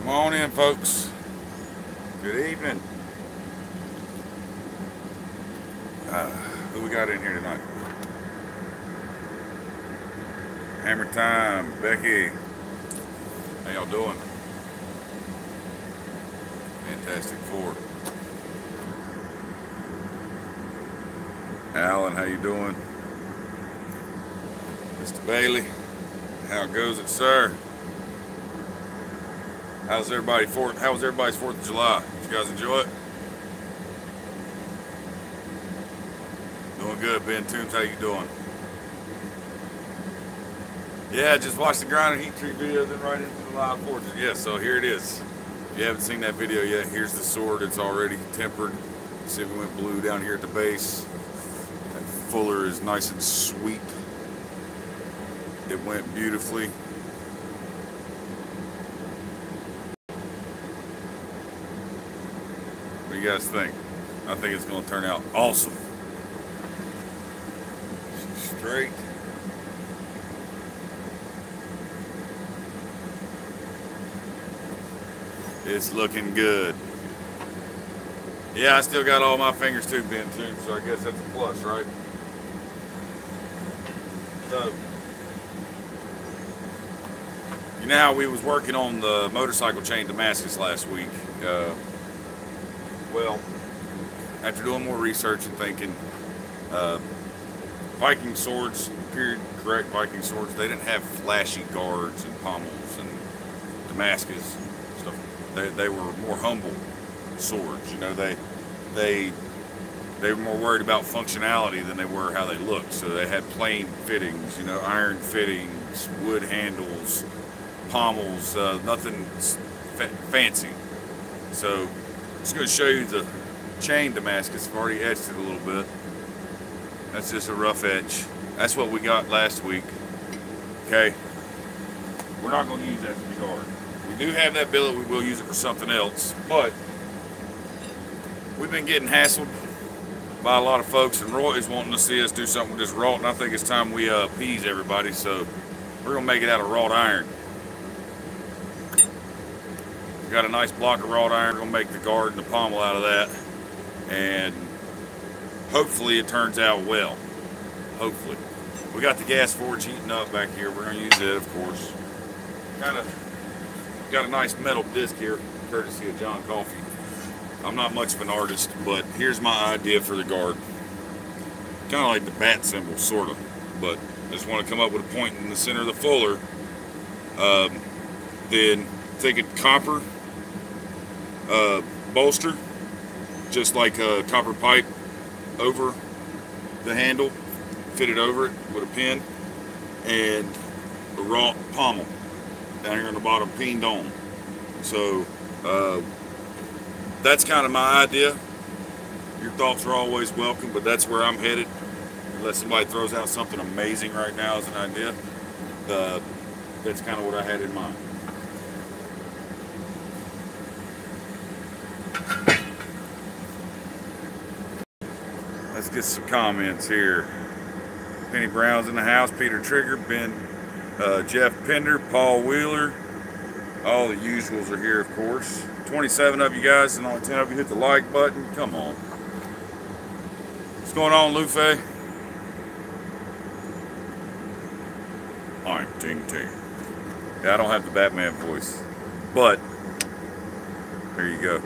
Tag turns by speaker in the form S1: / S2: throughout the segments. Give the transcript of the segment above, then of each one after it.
S1: Come on in, folks. Good evening. Who we got in here tonight? Hammer Time, Becky. How y'all doing? Fantastic Four. Alan, how you doing? Mr. Bailey, how goes it, sir? How was everybody's 4th of July? Did you guys enjoy it? Doing good, Ben Toombs, how you doing? Yeah, just watched the Grind and Heat Treat video, then right into the live portrait. Yeah, so here it is. If you haven't seen that video yet, here's the sword. It's already tempered. See if we went blue down here at the base. That fuller is nice and sweet. It went beautifully. What do you guys think? I think it's going to turn out awesome. Straight. It's looking good. Yeah, I still got all my fingers tubed in too, so I guess that's a plus, right? So, you know how we was working on the motorcycle chain Damascus last week? Well, after doing more research and thinking, Viking swords, period correct Viking swords, they didn't have flashy guards and pommels and Damascus stuff. They were more humble swords. You know, they were more worried about functionality than they were how they looked. So they had plain fittings, you know, iron fittings, wood handles, pommels, nothing fancy. So I'm just going to show you the chain Damascus. I've already etched it a little bit. That's just a rough edge. That's what we got last week. Okay, we're not going to use that for the guard. We do have that billet. We will use it for something else, but we've been getting hassled by a lot of folks, and Roy is wanting to see us do something with this wrought, and I think it's time we appease everybody, so we're going to make it out of wrought iron. We got a nice block of wrought iron. We're going to make the guard and the pommel out of that, and hopefully it turns out well. Hopefully. We got the gas forge heating up back here. We're going to use it, of course. Kind of got a nice metal disc here, courtesy of John Coffey. I'm not much of an artist, but here's my idea for the guard. Kind of like the bat symbol, sort of. But I just want to come up with a point in the center of the fuller. Then thinking copper bolster, just like a copper pipe over the handle, fit it over it with a pin, and a wrought pommel down here on the bottom, peened on. So that's kind of my idea. Your thoughts are always welcome, but that's where I'm headed. Unless somebody throws out something amazing right now as an idea, that's kind of what I had in mind. Let's get some comments here. Penny Brown's in the house, Peter Trigger, Ben, Jeff Pender, Paul Wheeler. All the usuals are here, of course. 27 of you guys, and only 10 of you hit the like button. Come on. What's going on, Luffy? I'm Ting Ting. Yeah, I don't have the Batman voice, but there you go.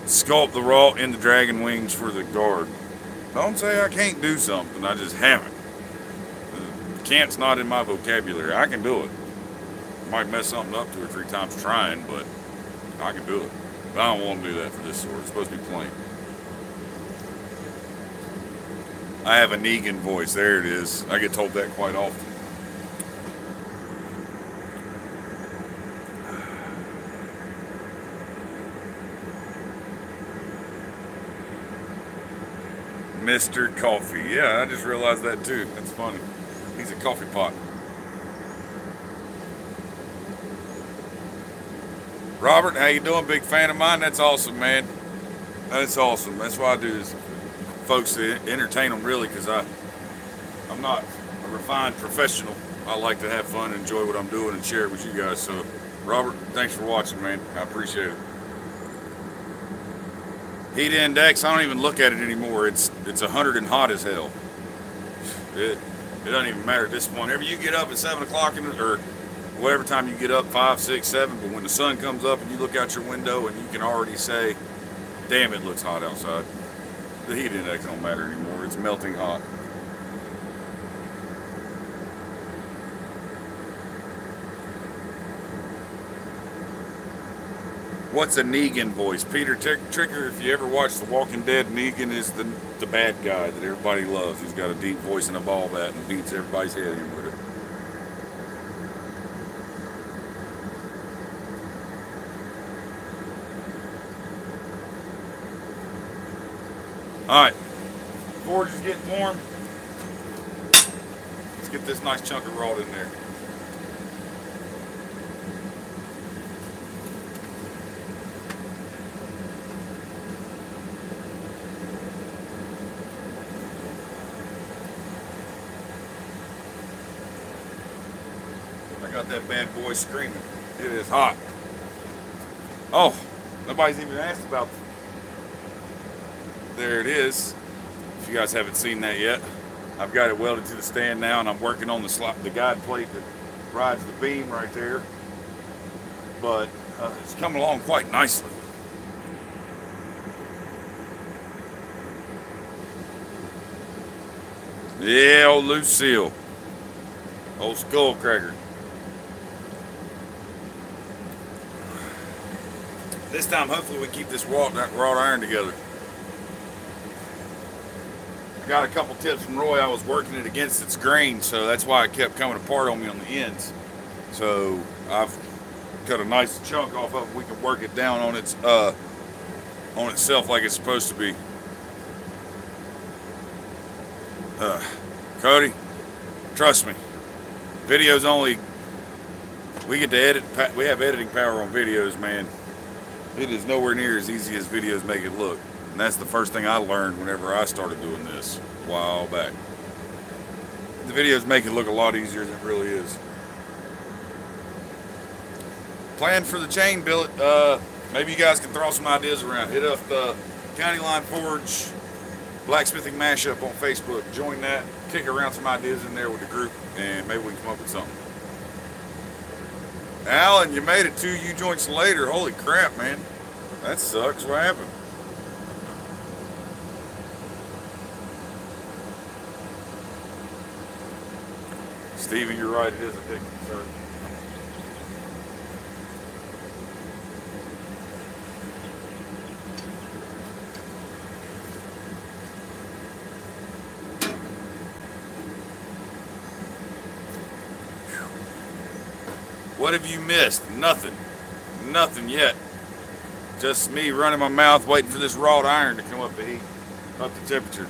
S1: Sculpt the wrought in the dragon wings for the guard. Don't say I can't do something, I just haven't. Can't's not in my vocabulary. I can do it. Might mess something up 2 or 3 times trying, but I can do it. But I don't want to do that for this sword. It's supposed to be plain. I have a Negan voice. There it is. I get told that quite often. Mr. Coffee. Yeah, I just realized that too. That's funny. He's a coffee pot. Robert, how you doing? Big fan of mine. That's awesome, man. That's awesome. That's why I do this, folks, to entertain them, really, because I'm not a refined professional. I like to have fun and enjoy what I'm doing and share it with you guys. So Robert, thanks for watching, man. I appreciate it. Heat index, I don't even look at it anymore. It's 100 and hot as hell. It doesn't even matter at this point. Whenever you get up at 7 o'clock, or whatever time you get up, 5, 6, 7, but when the sun comes up and you look out your window and you can already say, damn, it looks hot outside. The heat index don't matter anymore. It's melting hot. What's a Negan voice? Peter Tricker, if you ever watch The Walking Dead, Negan is the bad guy that everybody loves. He's got a deep voice and a ball bat and beats everybody's head in with it. Alright, forge is getting warm. Let's get this nice chunk of rod in there. I got that bad boy screaming. It is hot. Oh, nobody's even asked about. There it is. If you guys haven't seen that yet, I've got it welded to the stand now, and I'm working on the guide plate that rides the beam right there. But it's coming along quite nicely. Yeah, old Lucille, old skull cracker. This time, hopefully, we keep this wrought iron together. I got a couple tips from Roy. I was working it against its grain, so that's why it kept coming apart on me on the ends. So I've cut a nice chunk off of it. We can work it down on its on itself like it's supposed to be. Cody, trust me, videos only. We get to edit. We have editing power on videos, man. It is nowhere near as easy as videos make it look. And that's the first thing I learned whenever I started doing this a while back. The videos make it look a lot easier than it really is. Plan for the chain billet. Maybe you guys can throw some ideas around. Hit up the County Line Forge Blacksmithing Mashup on Facebook. Join that. Kick around some ideas in there with the group, and maybe we can come up with something. Alan, you made it 2 U-joints later. Holy crap, man. That sucks. What happened? Stevie, you're right. It is a big concern. What have you missed? Nothing. Nothing yet. Just me running my mouth waiting for this wrought iron to come up to heat, up to temperature.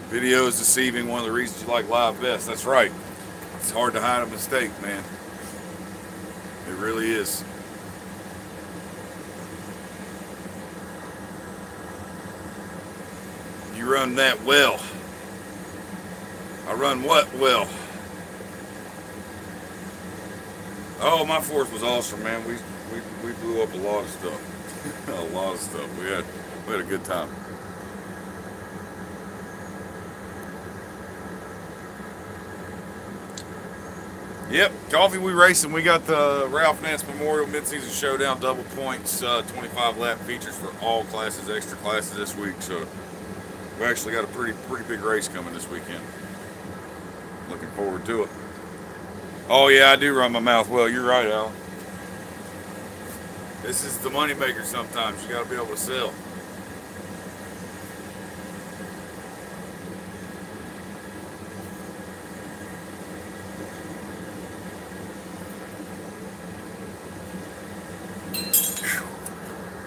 S1: Video is deceiving, one of the reasons you like live best. That's right. It's hard to hide a mistake, man. It really is. You run that well. I run what well? Oh, my fourth was awesome, man. We blew up a lot of stuff. A lot of stuff. We had a good time. Yep, coffee we racing. We got the Ralph Nance Memorial Midseason Showdown double points, 25 lap features for all classes, extra classes this week. So we actually got a pretty big race coming this weekend. Looking forward to it. Oh yeah, I do run my mouth well. You're right, Al. This is the money maker sometimes. You got to be able to sell.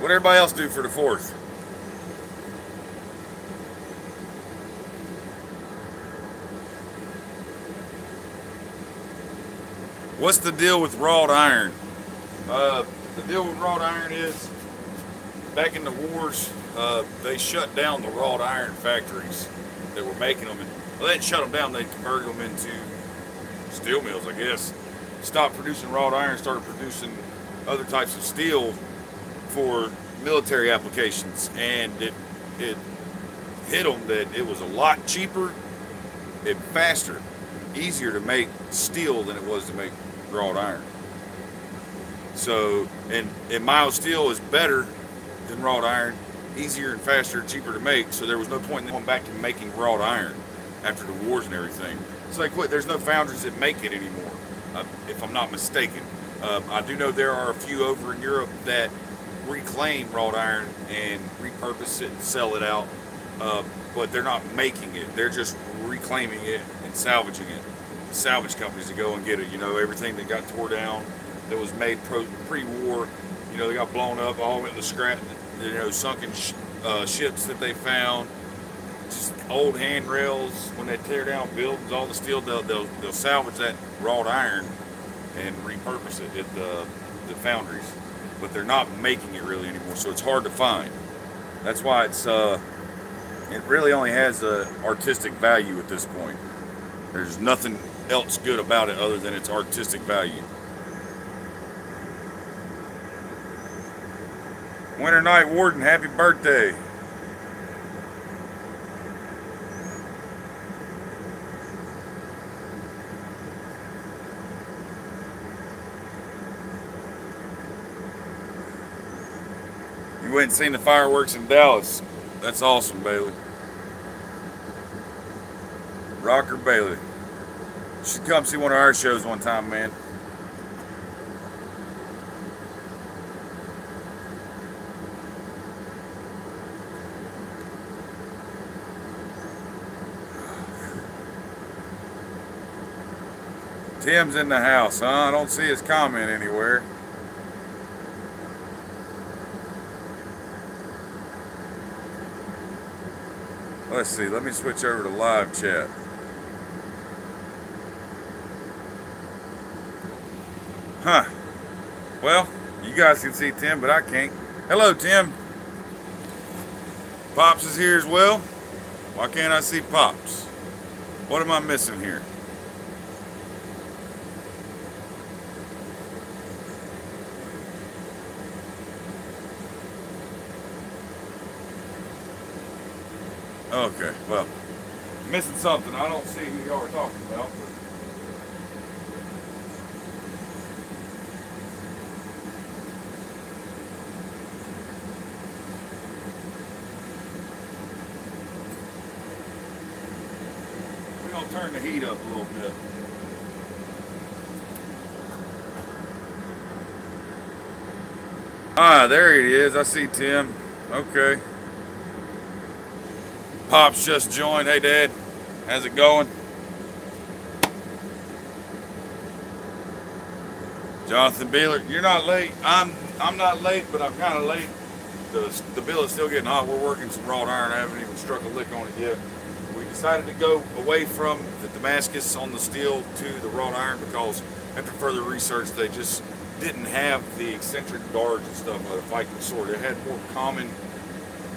S1: What everybody else do for the 4th? What's the deal with wrought iron? The deal with wrought iron is, back in the wars, they shut down the wrought iron factories that were making them. And, well, they didn't shut them down, they converted them into steel mills, I guess. Stopped producing wrought iron, started producing other types of steel for military applications. And it hit them that it was a lot cheaper and faster, easier to make steel than it was to make wrought iron. So, and mild steel is better than wrought iron, easier and faster, cheaper to make. So there was no point in going back to making wrought iron after the wars and everything. It's like, what? There's no foundries that make it anymore, if I'm not mistaken. I do know there are a few over in Europe that reclaim wrought iron and repurpose it and sell it out, but they're not making it. They're just reclaiming it and salvaging it. Salvage companies that go and get it. You know, everything that got tore down that was made pre-war, you know, they got blown up, all went in the scrap, you know, sunken ships that they found, just old handrails. When they tear down buildings, all the steel, they'll salvage that wrought iron and repurpose it at the foundries. But they're not making it really anymore, so it's hard to find. That's why it really only has artistic value at this point. There's nothing else good about it other than its artistic value. Winter Night Warden, happy birthday. You went and seen the fireworks in Dallas. That's awesome, Bailey. Rocker Bailey. You should come see one of our shows one time, man. Tim's in the house, huh? I don't see his comment anywhere. Let's see, let me switch over to live chat. Huh. Well, you guys can see Tim, but I can't. Hello, Tim. Pops is here as well. Why can't I see Pops? What am I missing here? Okay, well, missing something. I don't see who y'all are talking about. We're going to turn the heat up a little bit. Ah, there he is. I see Tim. Okay. Pops just joined. Hey, Dad. How's it going? Jonathan Beeler, you're not late. I'm not late, but I'm kind of late. The bill is still getting hot. We're working some wrought iron. I haven't even struck a lick on it yet. We decided to go away from the Damascus on the steel to the wrought iron because after further research, they just didn't have the eccentric guards and stuff of the Viking sword. They had more common,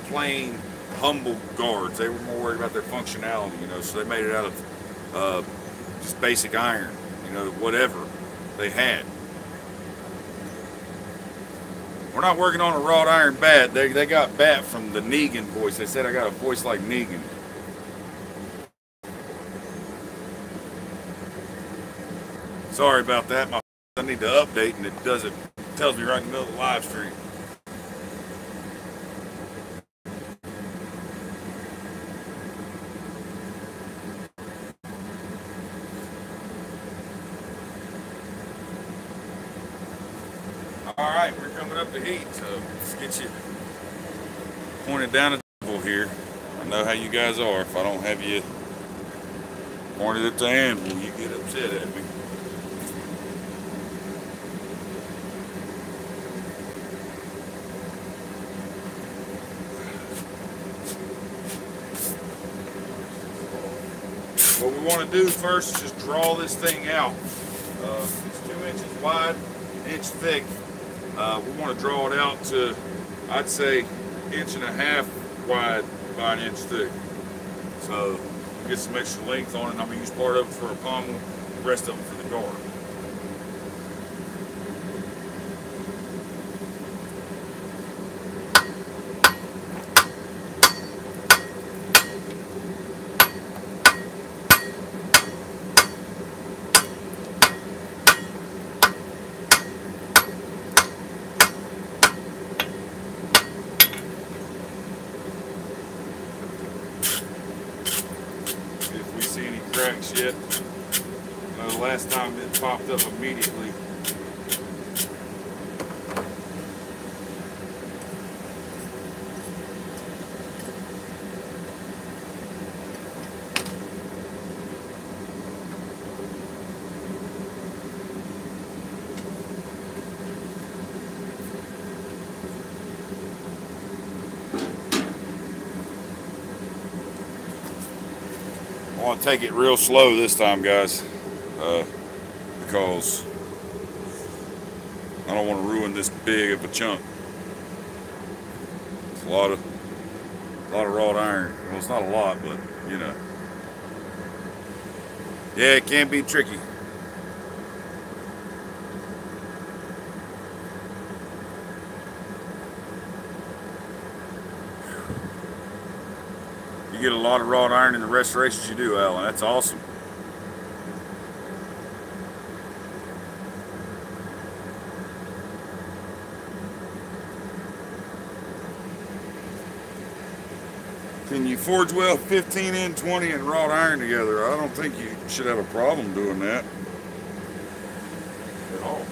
S1: plain, humble guards. They were more worried about their functionality, you know, so they made it out of just basic iron, you know, whatever they had. We're not working on a wrought iron bat. They got bat from the Negan voice. They said I got a voice like Negan. Sorry about that. I need to update, and it does it. Tells me right in the middle of the live stream. Alright, we're coming up to heat, so let's get you pointed down at the anvil here. I know how you guys are. If I don't have you pointed at the anvil, you get upset at me. What we want to do first is just draw this thing out. It's 2 inches wide, 1 inch thick. We want to draw it out to, I'd say, 1.5 wide by 1 inch thick. So get some extra length on it. I'm gonna use part of it for a pommel, the rest of it for the guard. If we see any cracks yet, the last time it popped up immediately. I want to take it real slow this time, guys, because I don't want to ruin this big of a chunk. It's a lot of wrought iron. Well, it's not a lot, but you know, yeah, it can be tricky. You get a lot of wrought iron in the restorations you do, Alan. That's awesome. Can you forge weld 15 and 20 and wrought iron together? I don't think you should have a problem doing that at all.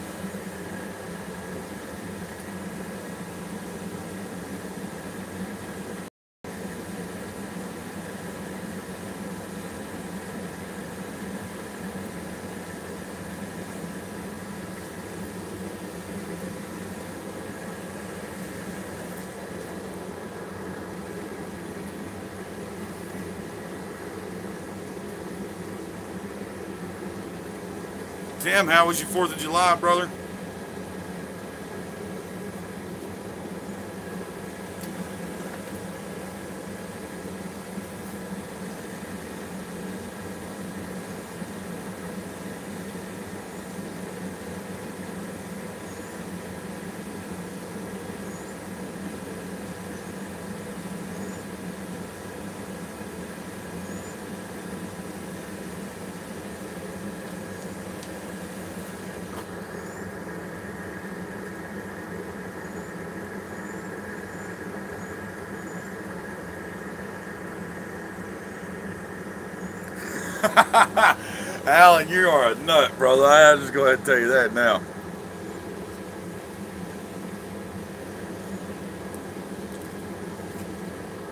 S1: Tim, how was your 4th of July, brother? Alan, you are a nut, brother. I'll just go ahead and tell you that now.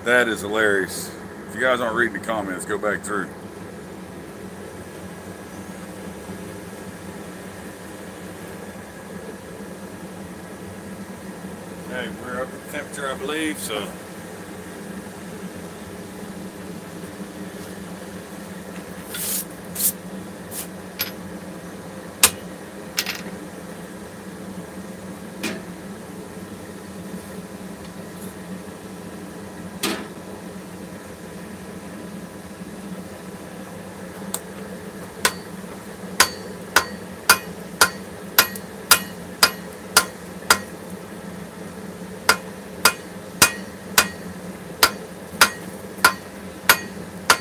S1: That is hilarious. If you guys aren't reading the comments, go back through. Hey, we're up at temperature, I believe, so.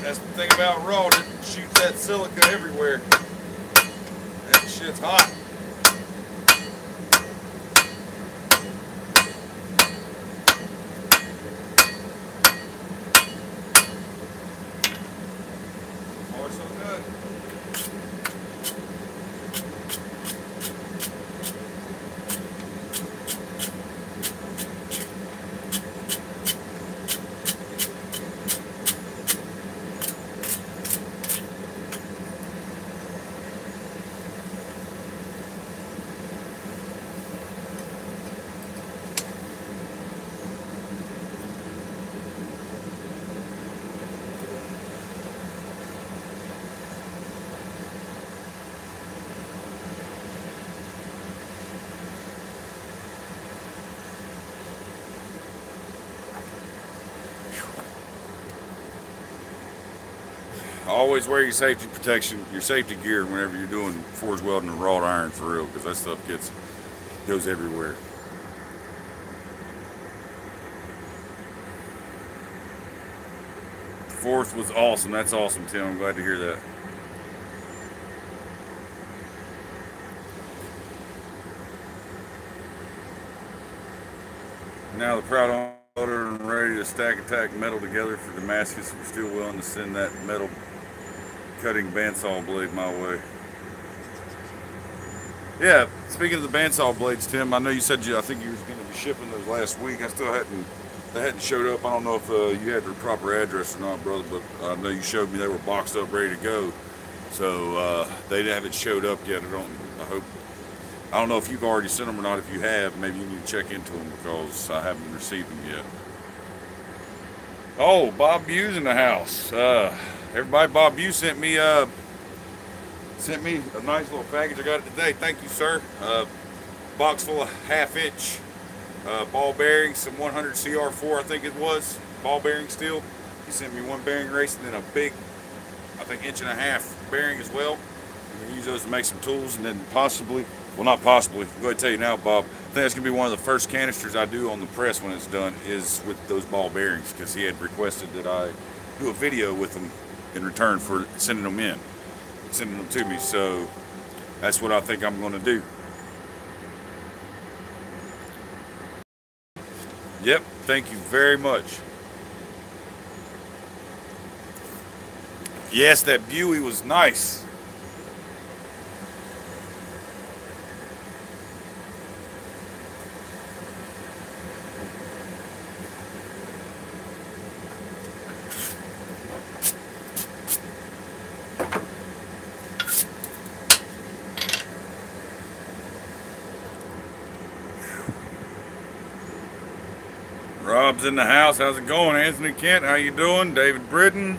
S1: That's the thing about raw, it shoots that silica everywhere. That shit's hot. Oh, it's so good. always wear your safety protection, your safety gear whenever you're doing forge welding and wrought iron for real, because that stuff goes everywhere. Fourth was awesome. That's awesome, Tim. I'm glad to hear that. Now the proud owner and ready to stack and tack metal together for Damascus. We're still willing to send that metal cutting bandsaw blade my way. Yeah, speaking of the bandsaw blades, Tim, I know you said I think you was going to be shipping those last week. They hadn't showed up. I don't know if you had their proper address or not, brother, but I know you showed me they were boxed up, ready to go. So they haven't showed up yet. I don't know if you've already sent them or not. If you have, maybe you need to check into them because I haven't received them yet. Oh, Bob Buse in the house. Everybody, Bob Buse sent me a nice little package. I got it today. Thank you, sir. Box full of 1/2-inch ball bearings, some 100 CR4, I think it was, ball bearing steel. He sent me one bearing race and then a big, I think 1.5-inch bearing as well. I'm going to use those to make some tools, and then possibly, well, not possibly, I'm going to tell you now, Bob, I think that's going to be one of the first canisters I do on the press when it's done is with those ball bearings, because he had requested that I do a video with them in return for sending them to me. So that's what I think I'm going to do. Yep, thank you very much. Yes, that Buey was nice. Rob's in the house. How's it going? Anthony Kent, how you doing? David Britton.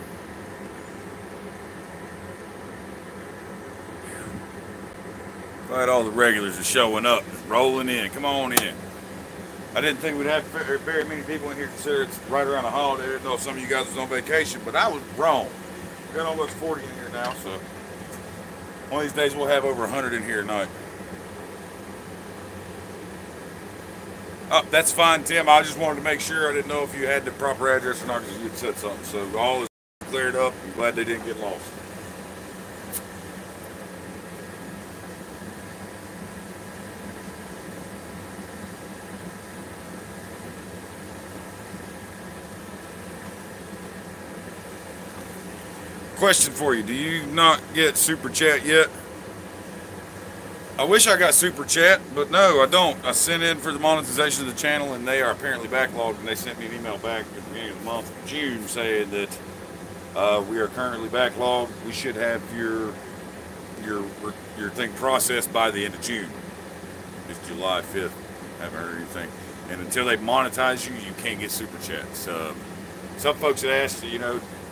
S1: Glad all the regulars are showing up, just rolling in. Come on in. I didn't think we'd have very many people in here considering it's right around the holiday. I didn't know if some of you guys was on vacation, but I was wrong. We got almost 40 in here now, so one of these days we'll have over 100 in here tonight. Oh, that's fine, Tim. I just wanted to make sure. I didn't know if you had the proper address or not because you had said something. So all is cleared up. I'm glad they didn't get lost. Question for you. Do you not get Super Chat yet? I wish I got Super Chat, but no, I don't. I sent in for the monetization of the channel, and they are apparently backlogged, and they sent me an email back at the beginning of the month of June saying that we are currently backlogged. We should have your thing processed by the end of June. It's July 5th. Haven't heard anything. And until they monetize you, you can't get Super Chats. Some folks have asked,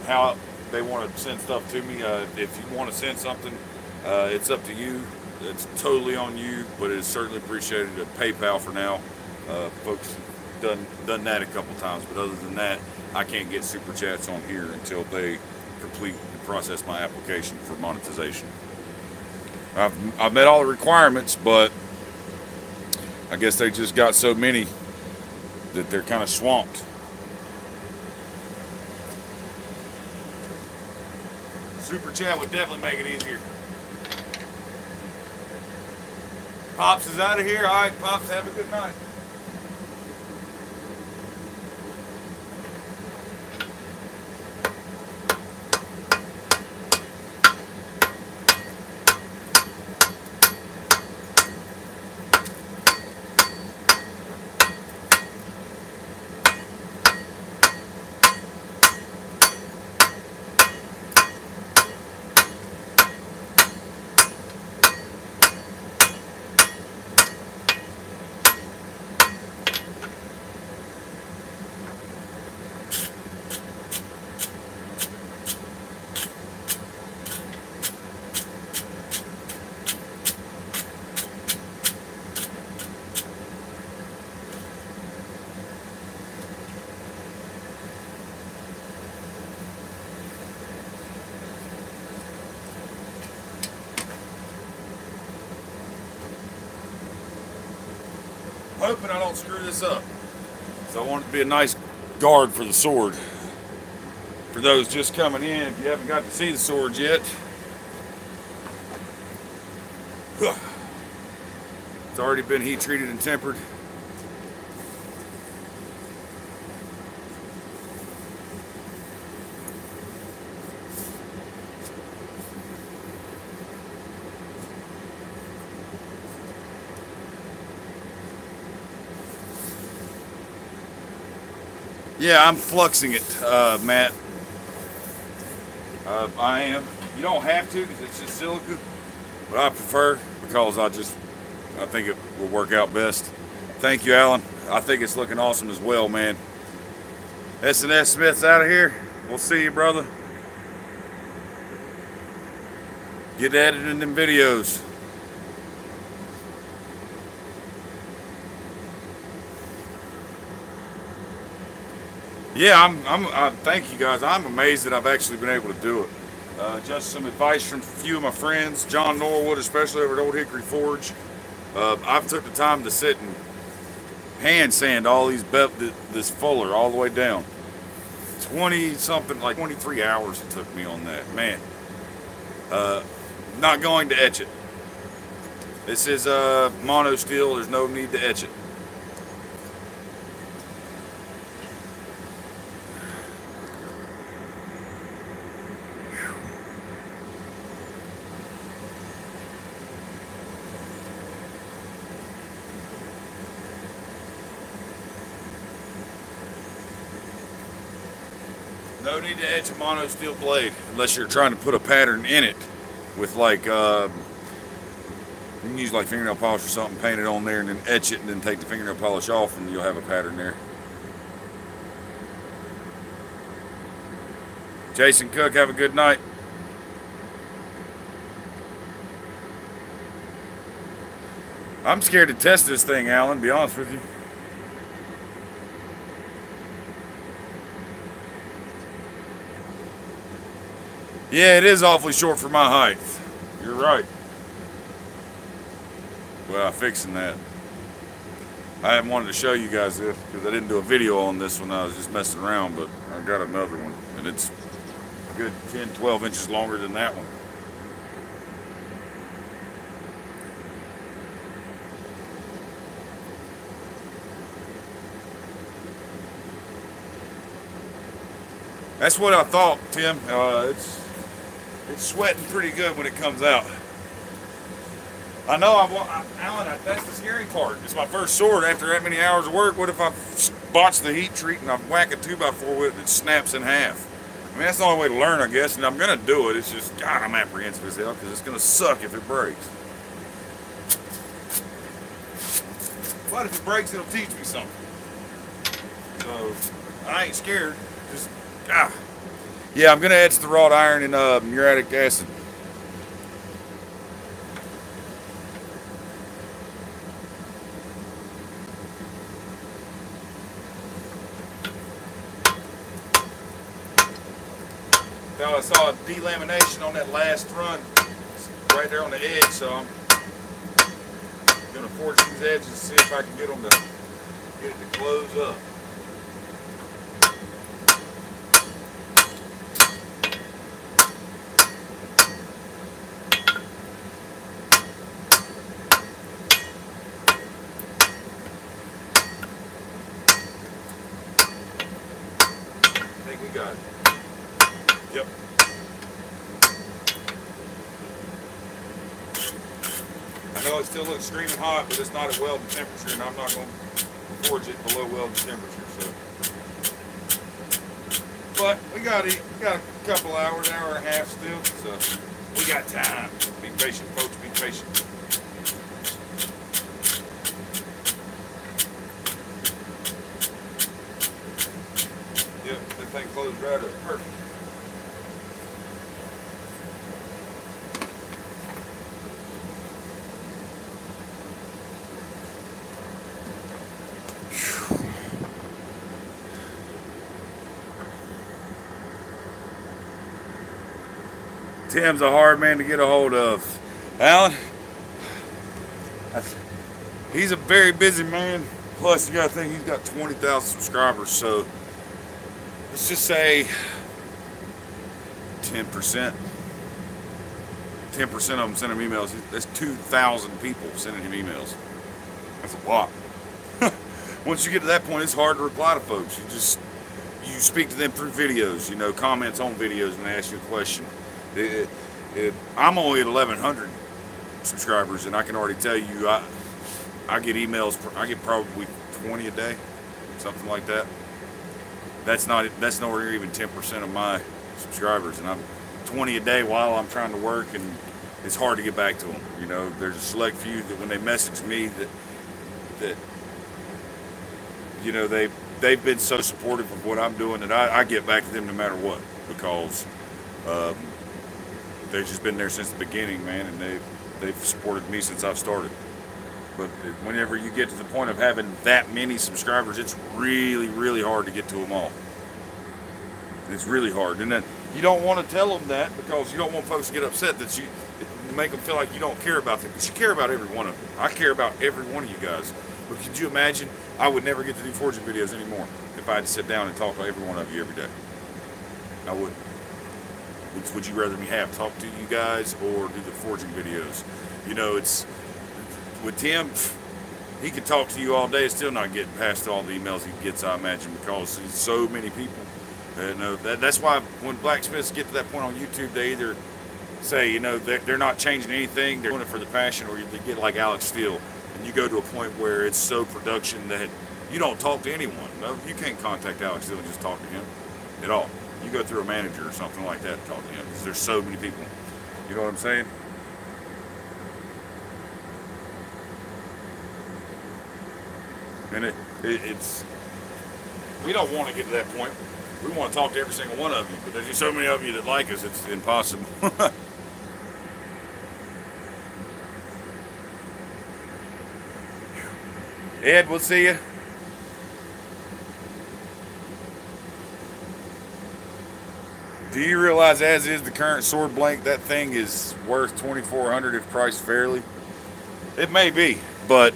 S1: how they want to send stuff to me. If you want to send something, it's up to you. It's totally on you, but it's certainly appreciated at PayPal for now. Folks done that a couple times, but other than that, I can't get Super Chats on here until they complete and process my application for monetization. I've met all the requirements, but I guess they just got so many that they're kind of swamped. Super Chat would definitely make it easier. Pops is out of here. All right, Pops, have a good night. hoping I don't screw this up. So I want it to be a nice guard for the sword. For those just coming in, if you haven't got to see the swords yet, it's already been heat treated and tempered. Yeah, I'm fluxing it, Matt. I am. You don't have to because it's just silica, but I prefer because I think it will work out best. Thank you, Alan. I think it's looking awesome as well, man. S&S Smith's out of here. We'll see you, brother. Get editing them videos. Yeah, thank you guys. I'm amazed that I've actually been able to do it. Just some advice from a few of my friends, John Norwood, especially over at Old Hickory Forge. I've took the time to sit and hand sand all these this fuller all the way down. 20 something, like 23 hours it took me on that, man. Not going to etch it. This is mono steel. There's no need to etch it. No need to etch a mono steel blade unless you're trying to put a pattern in it with like, you can use like fingernail polish or something, paint it on there and then etch it and then take the fingernail polish off and you'll have a pattern there. Jason Cook, have a good night. I'm scared to test this thing, Alan, to be honest with you. Yeah, it is awfully short for my height. You're right. Well, I'm fixing that. I haven't wanted to show you guys this because I didn't do a video on this one. I was just messing around, but I got another one, and it's a good 10, 12 inches longer than that one. That's what I thought, Tim. It's sweating pretty good when it comes out. I know Alan, that's the scary part. It's my first sword after that many hours of work. What if I botch the heat treat and I whack a 2x4 with it and it snaps in half? I mean, that's the only way to learn, I guess, and I'm going to do it. It's just, God, I'm apprehensive as hell because it's going to suck if it breaks. But if it breaks, it'll teach me something. So, I ain't scared. Just, yeah, I'm going to etch the wrought iron in muriatic acid. Now I saw a delamination on that last run right there on the edge, so I'm going to forge these edges to see if I can get them to get it to close up. I think we got it. Yep. I know it still looks screaming hot, but it's not at welding temperature, and I'm not going to forge it below welding temperature. So, but we got a couple hours, hour and a half still, so we got time. Be patient, folks. Be patient. Yep, that thing closed right up. Perfect. Tim's a hard man to get a hold of. Alan, he's a very busy man. Plus, you gotta think he's got 20,000 subscribers. So let's just say 10%. 10% of them send him emails. That's 2,000 people sending him emails. That's a lot. Once you get to that point, it's hard to reply to folks. You speak to them through videos, you know, comments on videos when they ask you a question. I'm only at 1,100 subscribers, and I can already tell you, I get emails. I get probably 20 a day, something like that. That's nowhere near even 10% of my subscribers, and I'm 20 a day while I'm trying to work, and it's hard to get back to them. You know, there's a select few that when they message me that you know, they've been so supportive of what I'm doing that I get back to them no matter what, because they've just been there since the beginning, man, and they've supported me since I've started. But whenever you get to the point of having that many subscribers, it's really, really hard to get to them all. It's really hard, and then you don't want to tell them that because you don't want folks to get upset that you make them feel like you don't care about them. But you care about every one of them. I care about every one of you guys. But could you imagine? I would never get to do forging videos anymore if I had to sit down and talk to every one of you every day. I wouldn't. Which would you rather me have? Talk to you guys or do the forging videos? You know, it's with Tim. He could talk to you all day and still not getting past all the emails he gets, I imagine, because there's so many people. And that's why when blacksmiths get to that point on YouTube, they either say, you know, they're not changing anything, they're doing it for the passion, or they get like Alex Steele, and you go to a point where it's so production that you don't talk to anyone. No, you can't contact Alex Steele and just talk to him at all. You go through a manager or something like that to talk to him, because there's so many people. You know what I'm saying? And it's we don't want to get to that point. We want to talk to every single one of you, but there's just so many of you that like us, it's impossible. Ed, we'll see you. Do you realize, as is the current sword blank, that thing is worth $2,400 if priced fairly? It may be, but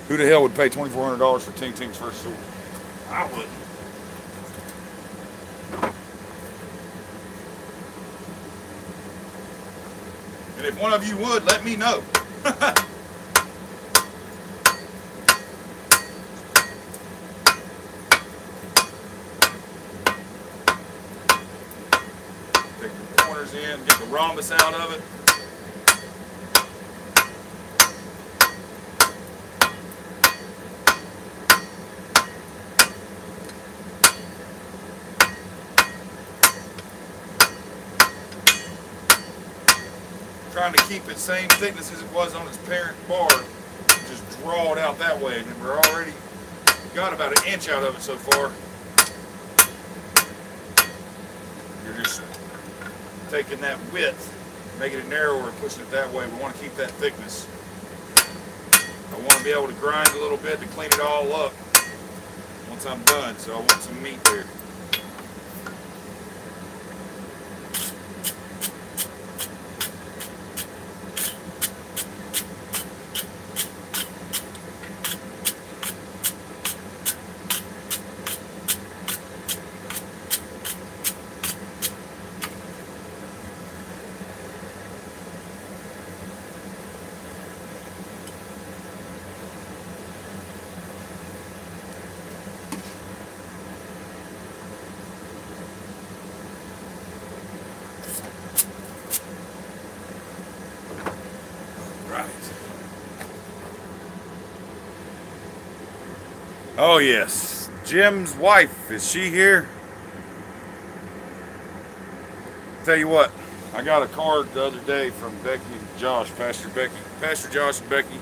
S1: who the hell would pay $2,400 for Ting's first sword? I wouldn't. And if one of you would, let me know. Take the corners in, get the rhombus out of it. Trying to keep it same thickness as it was on its parent bar. Just draw it out that way, and then we're already got about an inch out of it so far. You're just taking that width, making it narrower and pushing it that way. We want to keep that thickness. I want to be able to grind a little bit to clean it all up once I'm done, so I want some meat there. Oh yes, Jim's wife, is she here? Tell you what, I got a card the other day from Becky and Josh, Pastor Josh and Becky.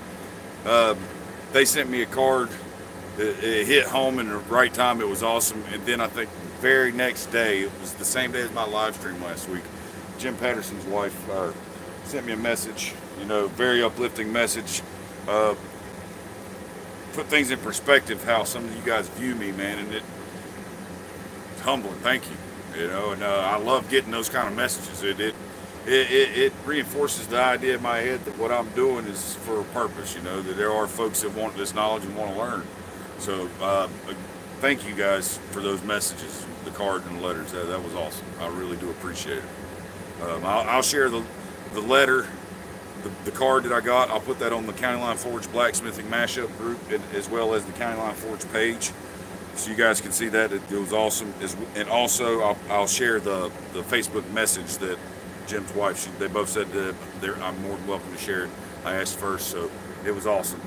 S1: They sent me a card. It hit home in the right time. It was awesome. And then I think the very next day, it was the same day as my live stream last week, Jim Patterson's wife sent me a message, you know, very uplifting message. Put things in perspective how some of you guys view me, man, and it's humbling. Thank you. You know, and I love getting those kind of messages. it reinforces the idea in my head that what I'm doing is for a purpose. You know, that there are folks that want this knowledge and want to learn. So thank you guys for those messages, the card and the letters. That was awesome. I really do appreciate it. I'll share the letter, the card that I got. I'll put that on the County Line Forge Blacksmithing Mashup group, as well as the County Line Forge page, so you guys can see that. It was awesome. And also I'll share the Facebook message that Jim's wife, they both said that I'm more than welcome to share it. I asked first, so it was awesome.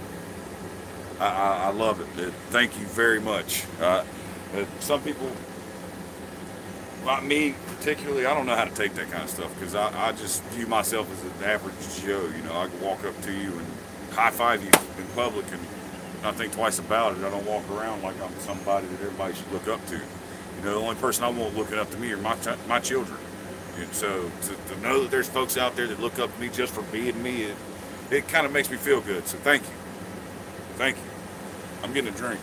S1: I love it. Thank you very much. Some people, not me particularly, I don't know how to take that kind of stuff, because I just view myself as an average Joe. You know, I can walk up to you and high five you in public and not think twice about it. I don't walk around like I'm somebody that everybody should look up to. You know, the only person I want looking up to me are my children. And so to know that there's folks out there that look up to me just for being me, it kind of makes me feel good. So thank you. Thank you. I'm getting a drink.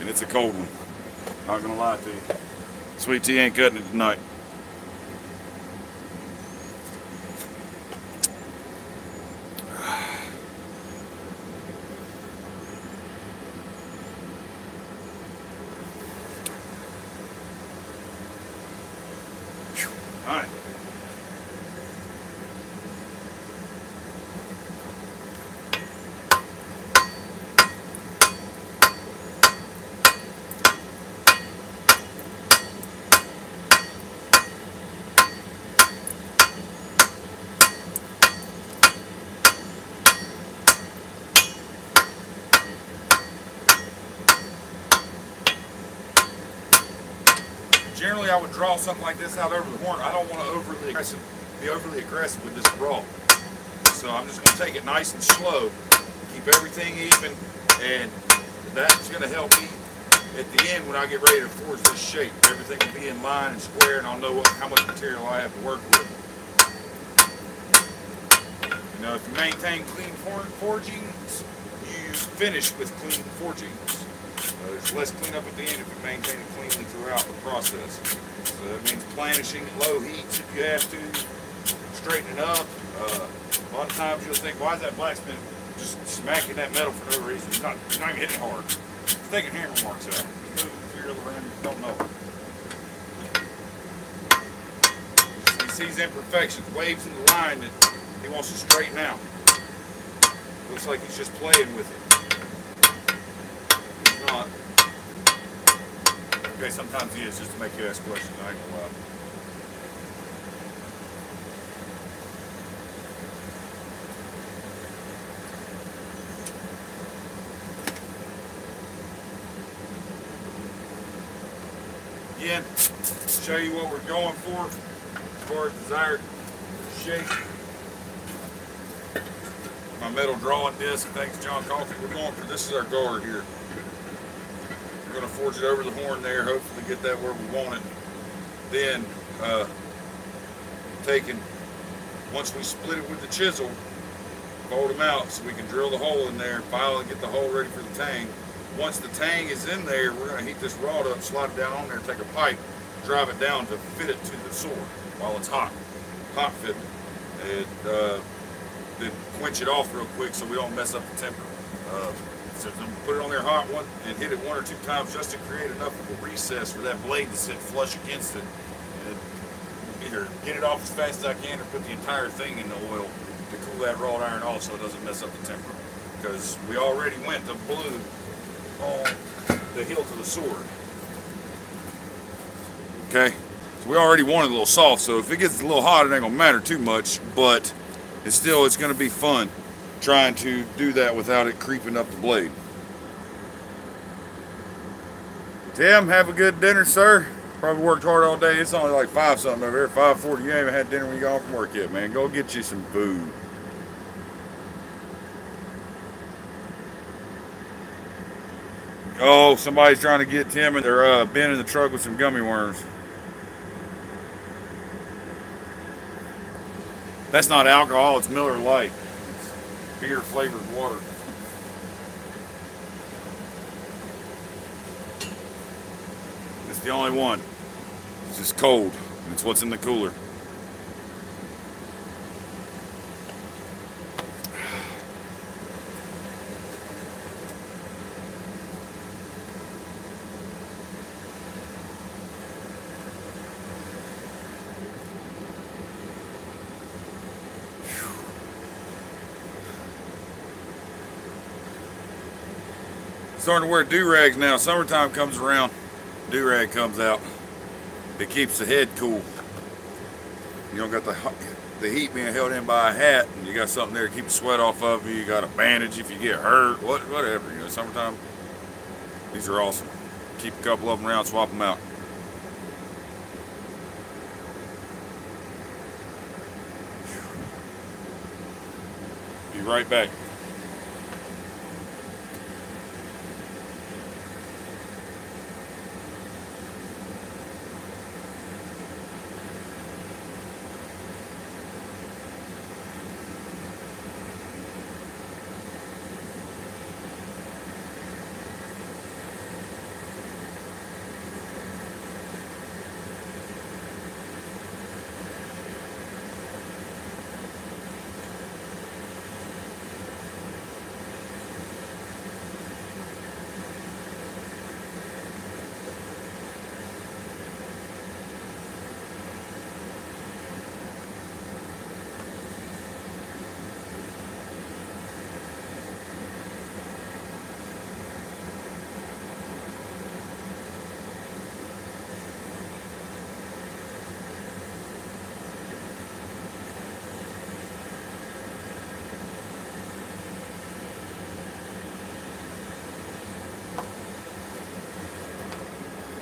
S1: And it's a cold one. Not gonna lie to you. Sweet tea ain't cutting it tonight. All right. Generally, I would draw something like this out over the horn. I don't want to be overly aggressive with this draw. So I'm just going to take it nice and slow, keep everything even, and that's going to help me at the end when I get ready to forge this shape. Everything will be in line and square, and I'll know how much material I have to work with. You know, if you maintain clean forging, you finish with clean forging. There's less cleanup at the end if you maintain it cleanly throughout the process. So that means planishing at low heats if you have to, straightening up. A lot of times you'll think, why is that blacksmith just smacking that metal for no reason? He's not even hitting hard. He's taking hammer marks out. He's moving material around you don't know. He sees imperfections, waves in the line that he wants to straighten out. Looks like he's just playing with it. Not. Okay, sometimes he is, just to make you ask questions. I ain't gonna lie. Again, show you what we're going for as far as desired shape. My metal drawing disc, thanks John Coffey. We're going for, this is our guard here. We're going to forge it over the horn there, hopefully get that where we want it. Then once we split it with the chisel, fold them out so we can drill the hole in there, file and get the hole ready for the tang. Once the tang is in there, we're going to heat this rod up, slide it down on there, take a pipe, drive it down to fit it to the sword while it's hot fitting. And then quench it off real quick so we don't mess up the temper. So put it on there hot one and hit it 1 or 2 times just to create enough of a recess for that blade to sit flush against it. And either get it off as fast as I can or put the entire thing in the oil to cool that wrought iron off so it doesn't mess up the temper. Because we already went to blue on the hilt of the sword. Okay, so we already want it a little soft, so if it gets a little hot, it ain't gonna matter too much, but it's gonna be fun trying to do that without it creeping up the blade. Tim, have a good dinner, sir. Probably worked hard all day. It's only like 5 something over here, 5:40. You ain't even had dinner when you got home from work yet, man. Go get you some food. Oh, somebody's trying to get Tim and they're bin in the truck with some gummy worms. That's not alcohol, it's Miller Lite. It's beer flavored water. the only one. It's just cold. And it's what's in the cooler. Starting to wear do-rags now. Summertime comes around, do-rag comes out. It keeps the head cool. You don't got the heat being held in by a hat, and you got something there to keep the sweat off of you. You got a bandage if you get hurt, whatever. You know, summertime, these are awesome. Keep a couple of them around, swap them out. Be right back.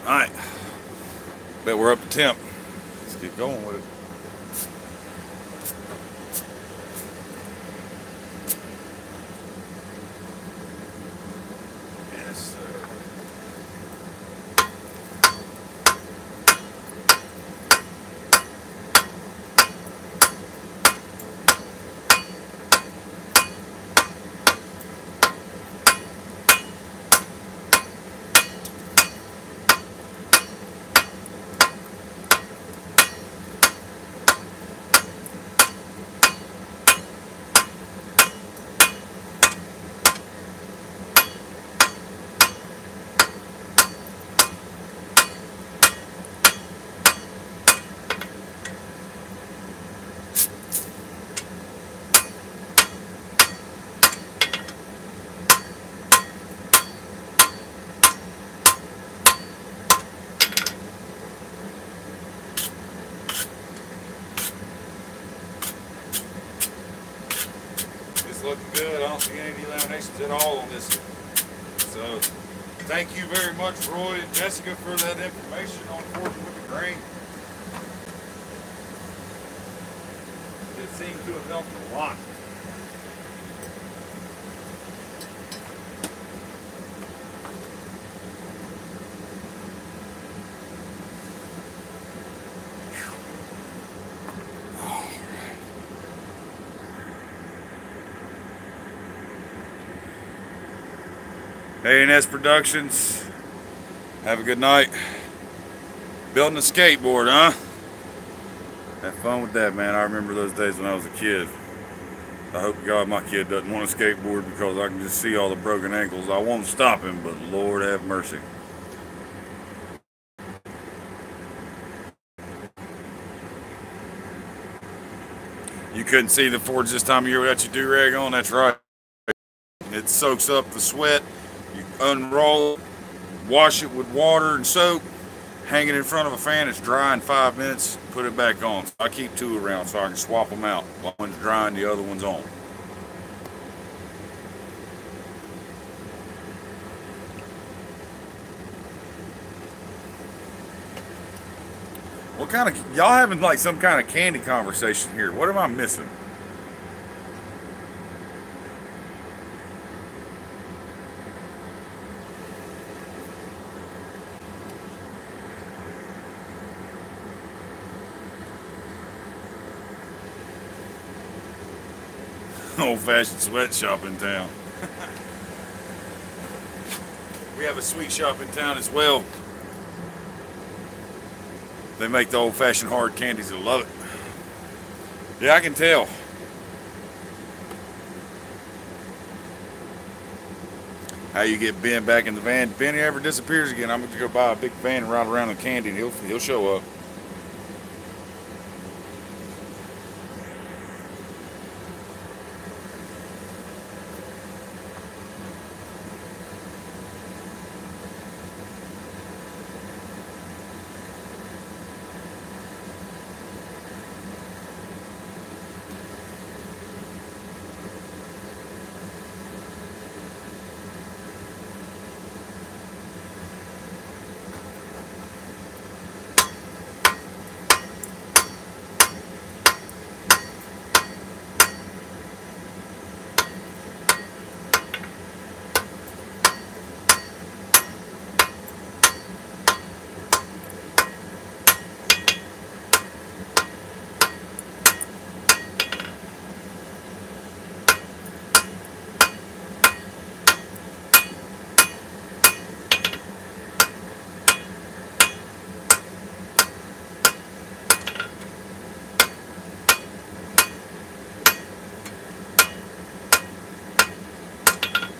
S1: Alright, bet we're up to temp. Let's get going with it. Yes, looking good. I don't see any delaminations at all on this. So thank you very much, Roy and Jessica, for that information on forging with the grain. It seems to have helped a lot. A&S Productions, have a good night. Building a skateboard, huh? Have fun with that, man. I remember those days when I was a kid. I hope to God my kid doesn't want a skateboard because I can just see all the broken ankles. I won't stop him, but Lord have mercy. You couldn't see the forge this time of year without your do-rag on? That's right. It soaks up the sweat. You unroll it, wash it with water and soap, hang it in front of a fan. It's dry in 5 minutes, put it back on. I keep two around so I can swap them out. One's dry and the other one's on. What kind of, y'all having like some kind of candy conversation here? What am I missing? Old-fashioned sweatshop in town. We have a sweet shop in town as well. they make the old-fashioned hard candies. I love it. Yeah, I can tell. How you get Ben back in the van. If Ben ever disappears again, I'm going to go buy a big van and ride around the candy, and he'll show up.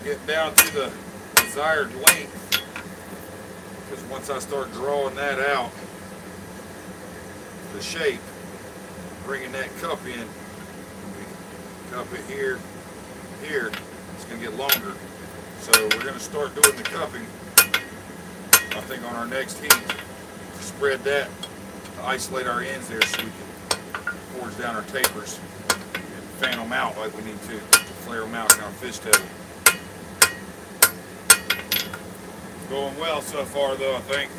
S1: Get down to the desired length, because once I start drawing that out, the shape, bringing that cup in, cup it here, here, it's going to get longer. So we're going to start doing the cupping, I think, on our next heat. Spread that to isolate our ends there so we can forge down our tapers and fan them out like we need to flare them out in our fishtail. Going well so far though, I think.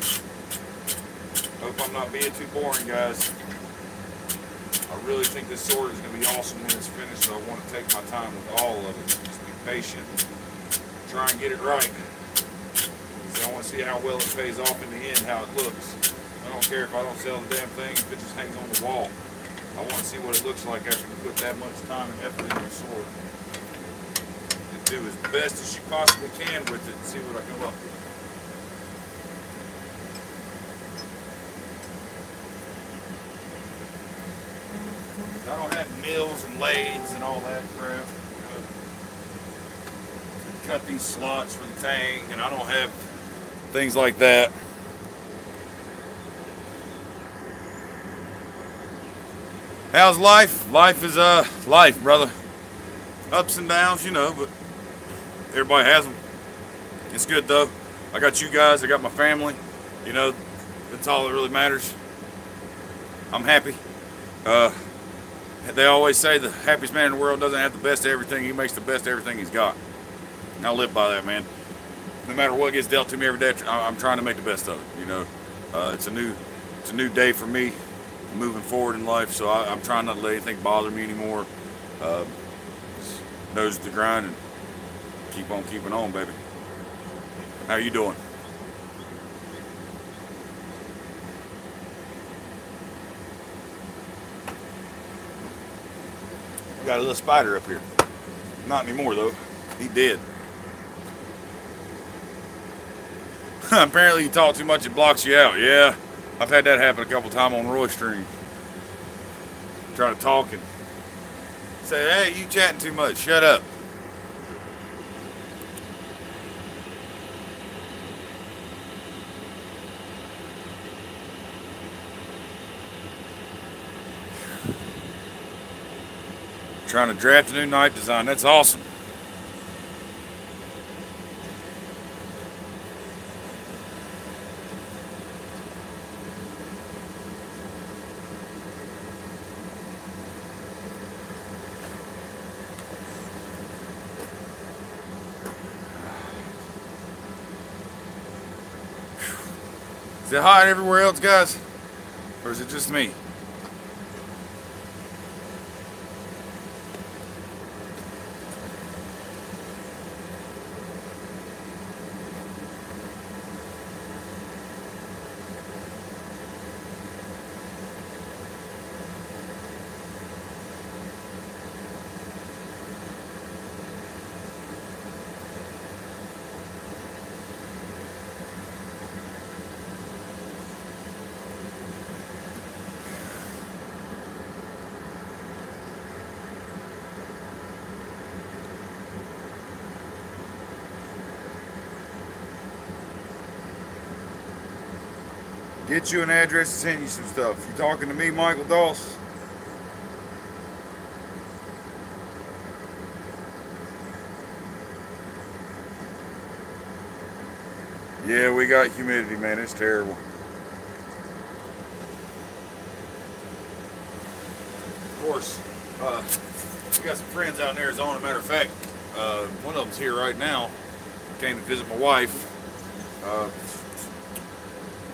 S1: Hope I'm not being too boring, guys. I really think this sword is going to be awesome when it's finished, so I want to take my time with all of it. Just be patient. Try and get it right. So I want to see how well it pays off in the end, how it looks. I don't care if I don't sell the damn thing, if it just hangs on the wall. I want to see what it looks like after you put that much time and effort into your sword. And do as best as you possibly can with it and see what I come up with. I don't have mills and lathes and all that crap to cut these slots for the Ting, and I don't have things like that. How's life? Life is life, brother. Ups and downs, you know, but everybody has them. It's good though. I got you guys, I got my family, you know, that's all that really matters. I'm happy. They always say the happiest man in the world doesn't have the best of everything, he makes the best of everything he's got. And I live by that, man. No matter what gets dealt to me every day, I'm trying to make the best of it, you know. It's a new day for me, moving forward in life, so I'm trying not to let anything bother me anymore. Nose to the grind and keep on keeping on, baby. How you doing? Got a little spider up here. Not anymore though. He dead. Apparently you talk too much, it blocks you out. Yeah, I've had that happen a couple times on Roy stream. Try to talk and say, hey, you chatting too much, shut up. Trying to draft a new knife design. That's awesome. Is it hot everywhere else, guys? Or is it just me? get you an address and send you some stuff. You talking to me, Michael Doss? Yeah, we got humidity, man. It's terrible. Of course, we got some friends out in Arizona. Matter of fact, one of them's here right now. Came to visit my wife.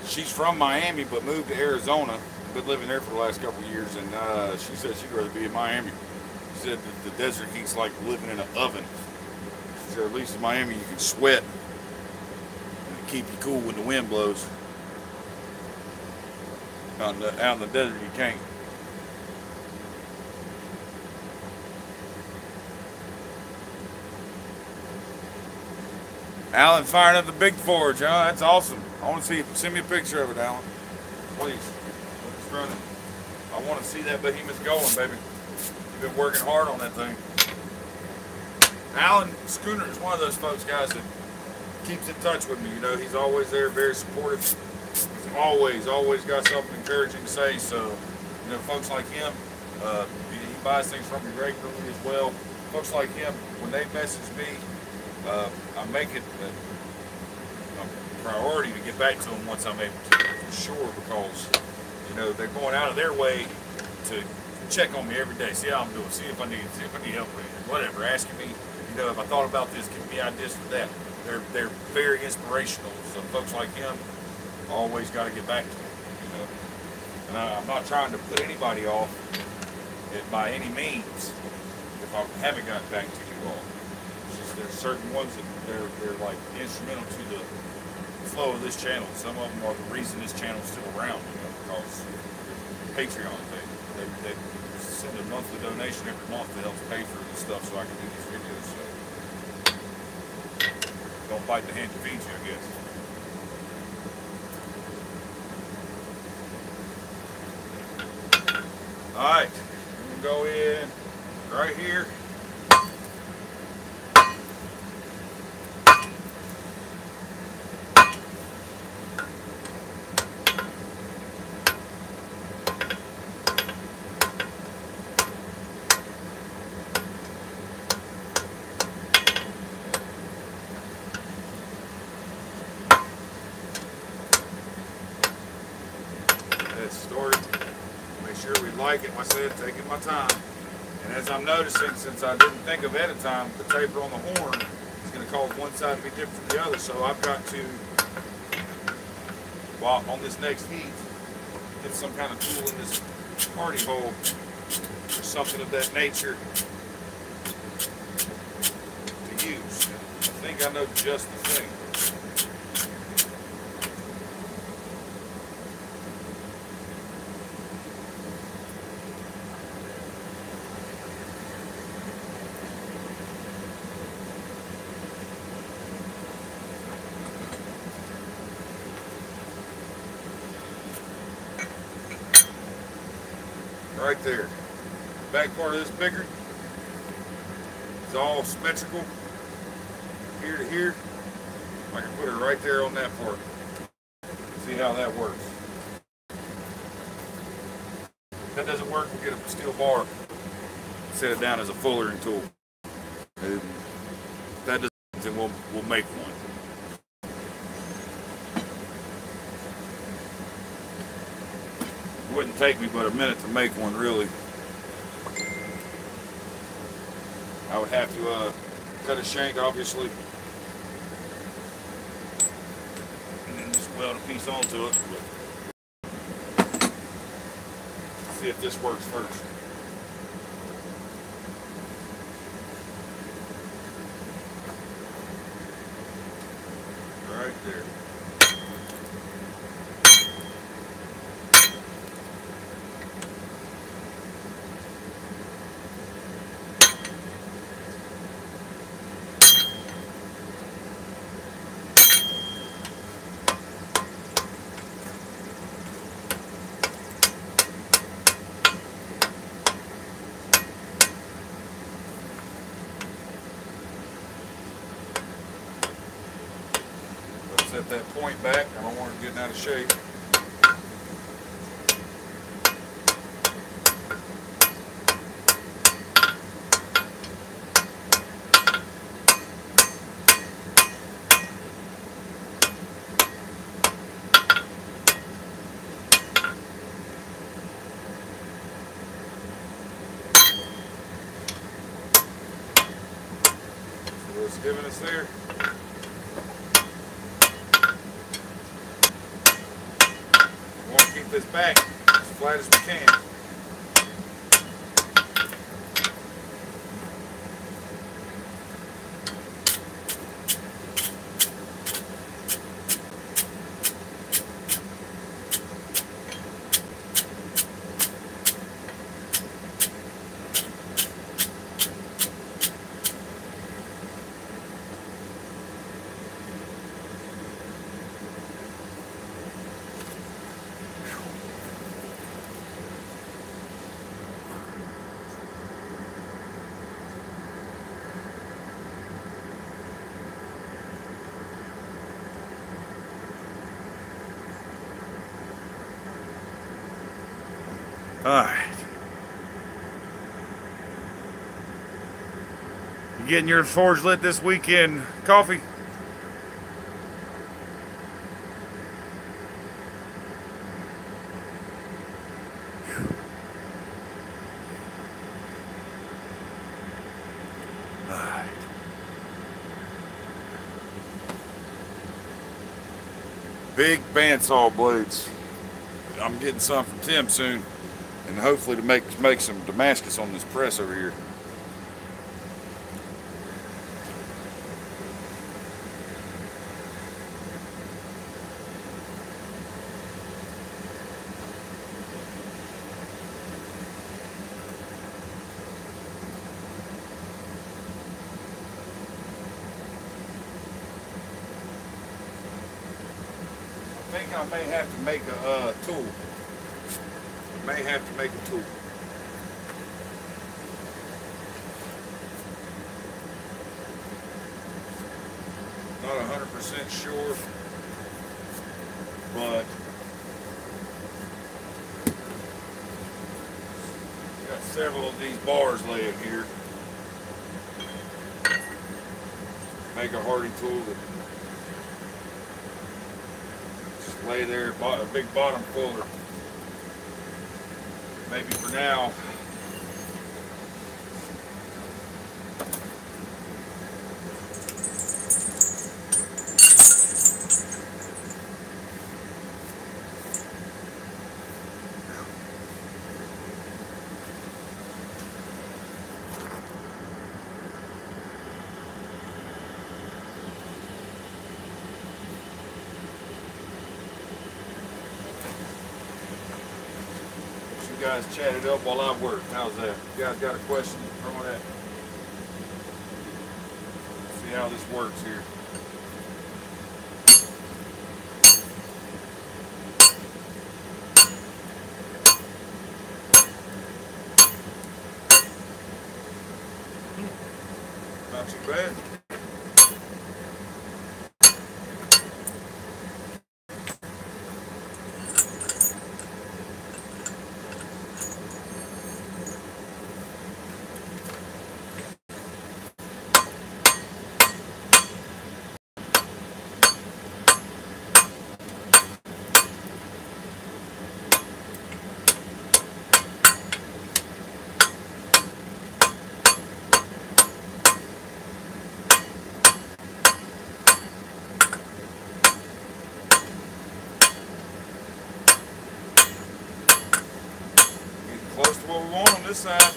S1: She's from Miami, but moved to Arizona. Been living there for the last couple of years, and she said she'd rather be in Miami. She said that the desert heat's like living in an oven. She said at least in Miami you can sweat and keep you cool when the wind blows. Out in the desert you can't. Alan firing up the big forge, huh? That's awesome. I want to see. Send me a picture of it, Alan. Please. It's running. I want to see that behemoth going, baby. You've been working hard on that thing. Alan Schooner is one of those folks, guys, that keeps in touch with me. You know, he's always there, very supportive. He's always got something encouraging to say. So, you know, folks like him, he buys things from me regularly as well. Folks like him, when they message me, I make it a priority to get back to them once I'm able to, for sure, because, you know, they're going out of their way to check on me every day, see how I'm doing, see if I need help with it, whatever, asking me, you know, if I thought about this, give me ideas for that. They're very inspirational. So folks like him, always got to get back to them, you know. And I'm not trying to put anybody off by any means if I haven't gotten back to you all. There's certain ones that they're like instrumental to the flow of this channel. Some of them are the reason this channel is still around, you know, because Patreon, they send a monthly donation every month to help pay for this stuff so I can do these videos. So don't bite the hand that feeds you, I guess. All right, we're gonna go in right here. Started. Make sure we like it. Like I said, taking my time. And as I'm noticing, since I didn't think of ahead of time, the taper on the horn is going to cause one side to be different from the other. So I've got to, while on this next heat, get some kind of tool in this party hole or something of that nature to use. I think I know just the thing. Right there. Back part of this bigger is all symmetrical, here to here. I can put it right there on that part. See how that works. If that doesn't work, we'll get a steel bar, set it down as a fullering tool. And if that doesn't, then we'll make one. It wouldn't take me but a minute to make one, really. I would have to cut a shank, obviously, and then just weld a piece onto it. But see if this works first. Right there. Set that point back. I don't want it getting out of shape. giving us there. We want to keep this back as flat as we can. Alright. You getting your forge lit this weekend, Coffee? Alright. Big bandsaw blades. I'm getting some from Tim soon. And hopefully to make some Damascus on this press over here. I think I may have to make a tool. May have to make a tool. Not 100% sure, but got several of these bars laying here. Make a hardy tool that just lay there, a big bottom fuller. Maybe for now. Guys chat it up while I work. How's that? You guys got a question? Throw it at me. See how this works here. Not too bad. Close to what we want on this side.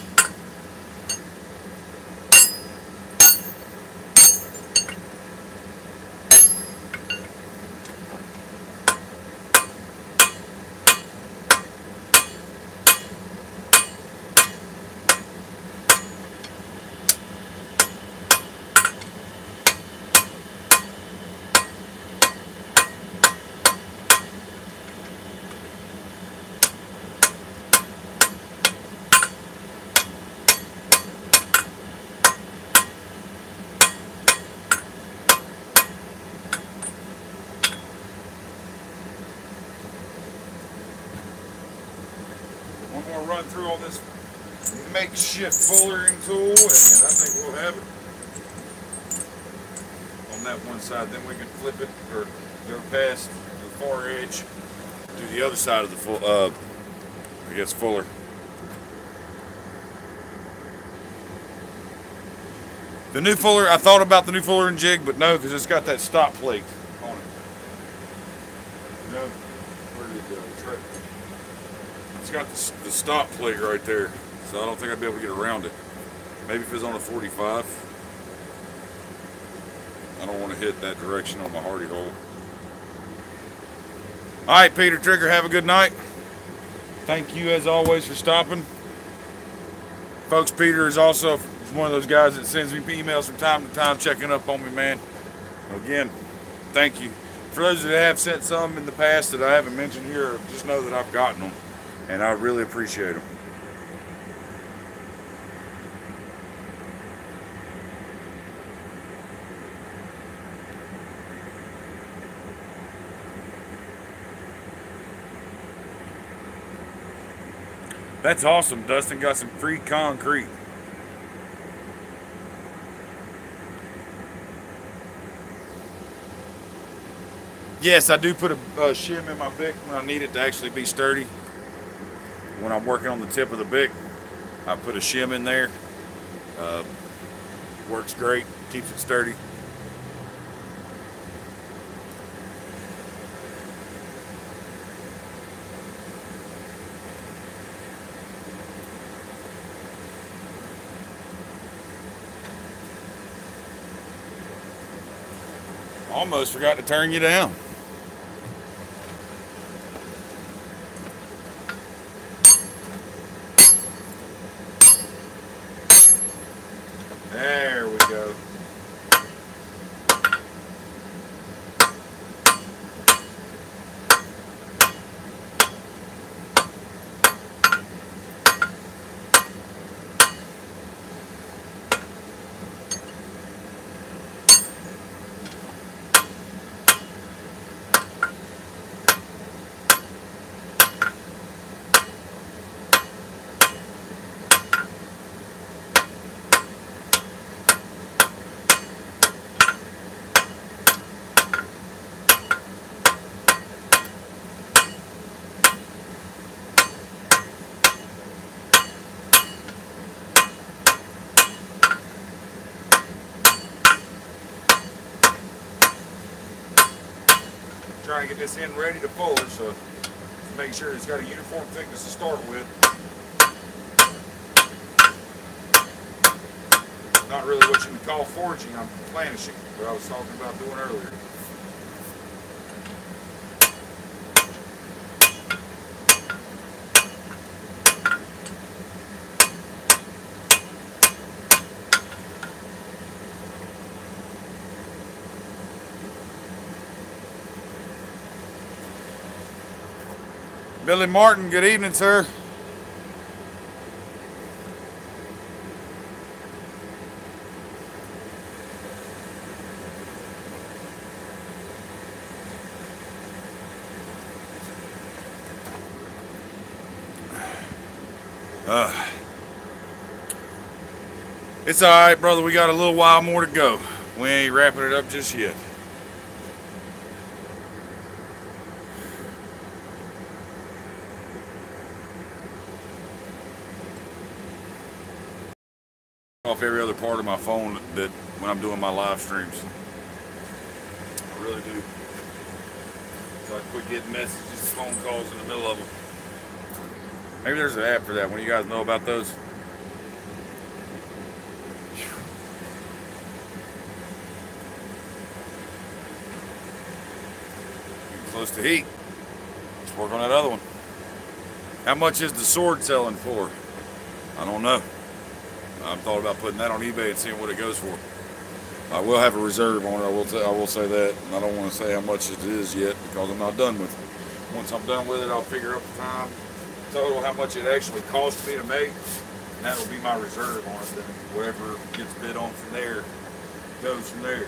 S1: One more run through all this makeshift fullering tool, and I think we'll have it on that one side. Then we can flip it or go past the far edge to the other side of the full, I guess, fuller. The new fuller, I thought about the new fuller and jig, but no, because it's got that stop plate on it. No, where did it go? It's got the stop plate right there, so I don't think I'd be able to get around it. Maybe if it's on a 45. I don't want to hit that direction on my hardy hole. All right, Peter Trigger, have a good night. Thank you as always for stopping. Folks, Peter is also one of those guys that sends me emails from time to time checking up on me, man. Again, thank you. For those that have sent some in the past that I haven't mentioned here, just know that I've gotten them, and I really appreciate them. That's awesome. Dustin got some free concrete. Yes, I do put a shim in my bick when I need it to actually be sturdy. When I'm working on the tip of the bick, I put a shim in there. Works great, keeps it sturdy. Almost forgot to turn you down. There we go. Trying to get this end ready to fuller, so make sure it's got a uniform thickness to start with. Not really what you would call forging, I'm planishing, what I was talking about doing earlier. Billy Martin, good evening, sir. It's all right, brother. We got a little while more to go. We ain't wrapping it up just yet. Off every other part of my phone that when I'm doing my live streams. I really do. So I quit getting messages, phone calls in the middle of them. Maybe there's an app for that. One of you guys know about those? Close to heat. Let's work on that other one. How much is the sword selling for? I don't know. I've thought about putting that on eBay and seeing what it goes for. I will have a reserve on it. I will say that. And I don't want to say how much it is yet because I'm not done with it. Once I'm done with it, I'll figure out the time total, how much it actually cost me to make, and that will be my reserve on it. Then whatever gets bid on from there goes from there.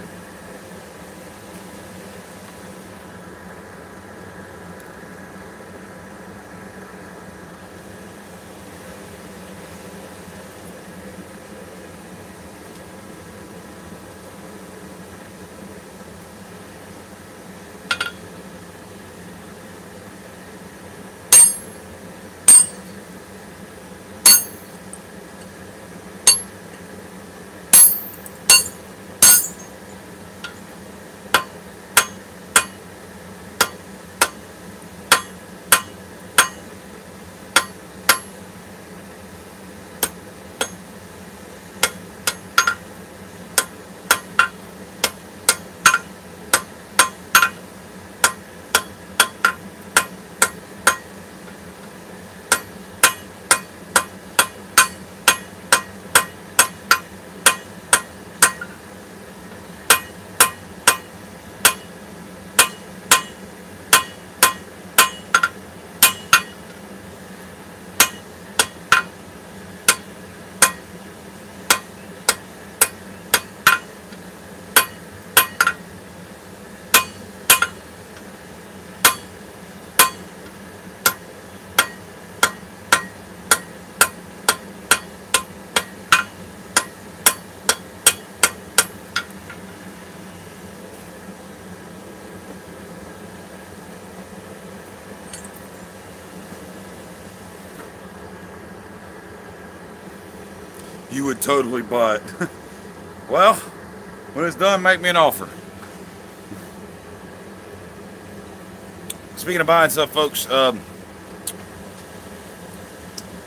S1: you would totally buy it. Well, when it's done, make me an offer. Speaking of buying stuff, folks,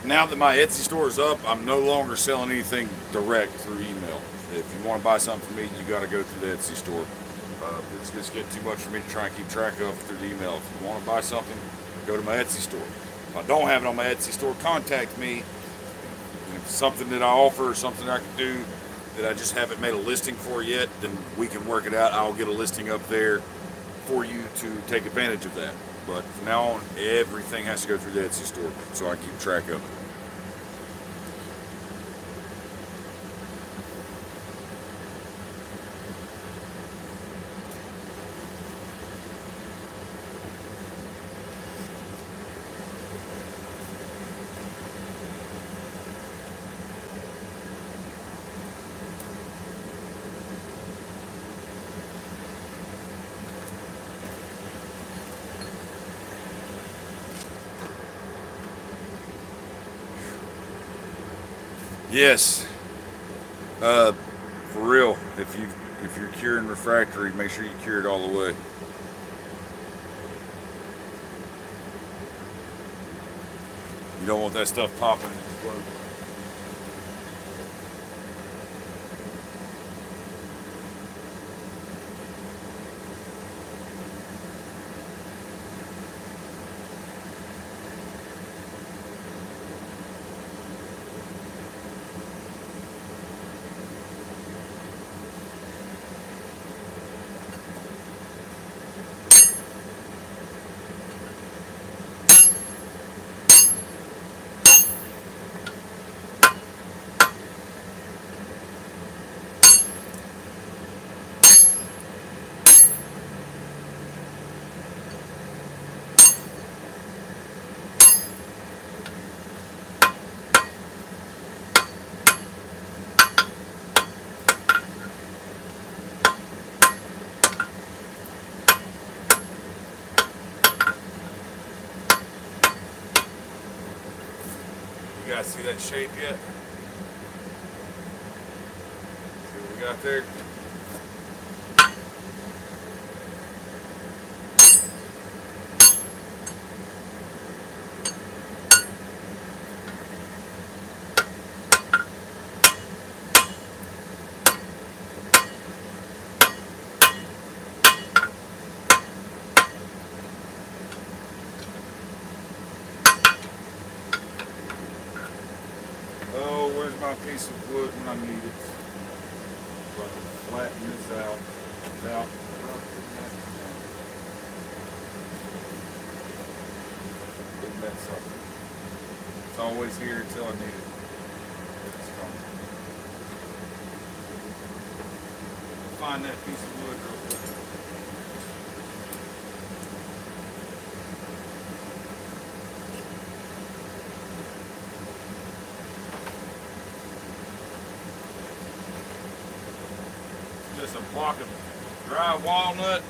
S1: now that my Etsy store is up, I'm no longer selling anything direct through email. If you want to buy something from me, you got to go through the Etsy store. It's just getting too much for me to try and keep track of through the email. If you want to buy something, go to my Etsy store. If I don't have it on my Etsy store, contact me. And if it's something that I offer or something I can do that I just haven't made a listing for yet, then we can work it out. I'll get a listing up there for you to take advantage of that. But from now on, everything has to go through the Etsy store so I keep track of it. Yes, for real. If you're curing refractory, make sure you cure it all the way. You don't want that stuff popping and exploding. You guys see that shape yet? See what we got there? Oh, where's my piece of wood when I need it? So I can flatten this out without big mess up. It's always here until I need it. It's gone. Find that piece of wood real quick. Just a block of dry walnut.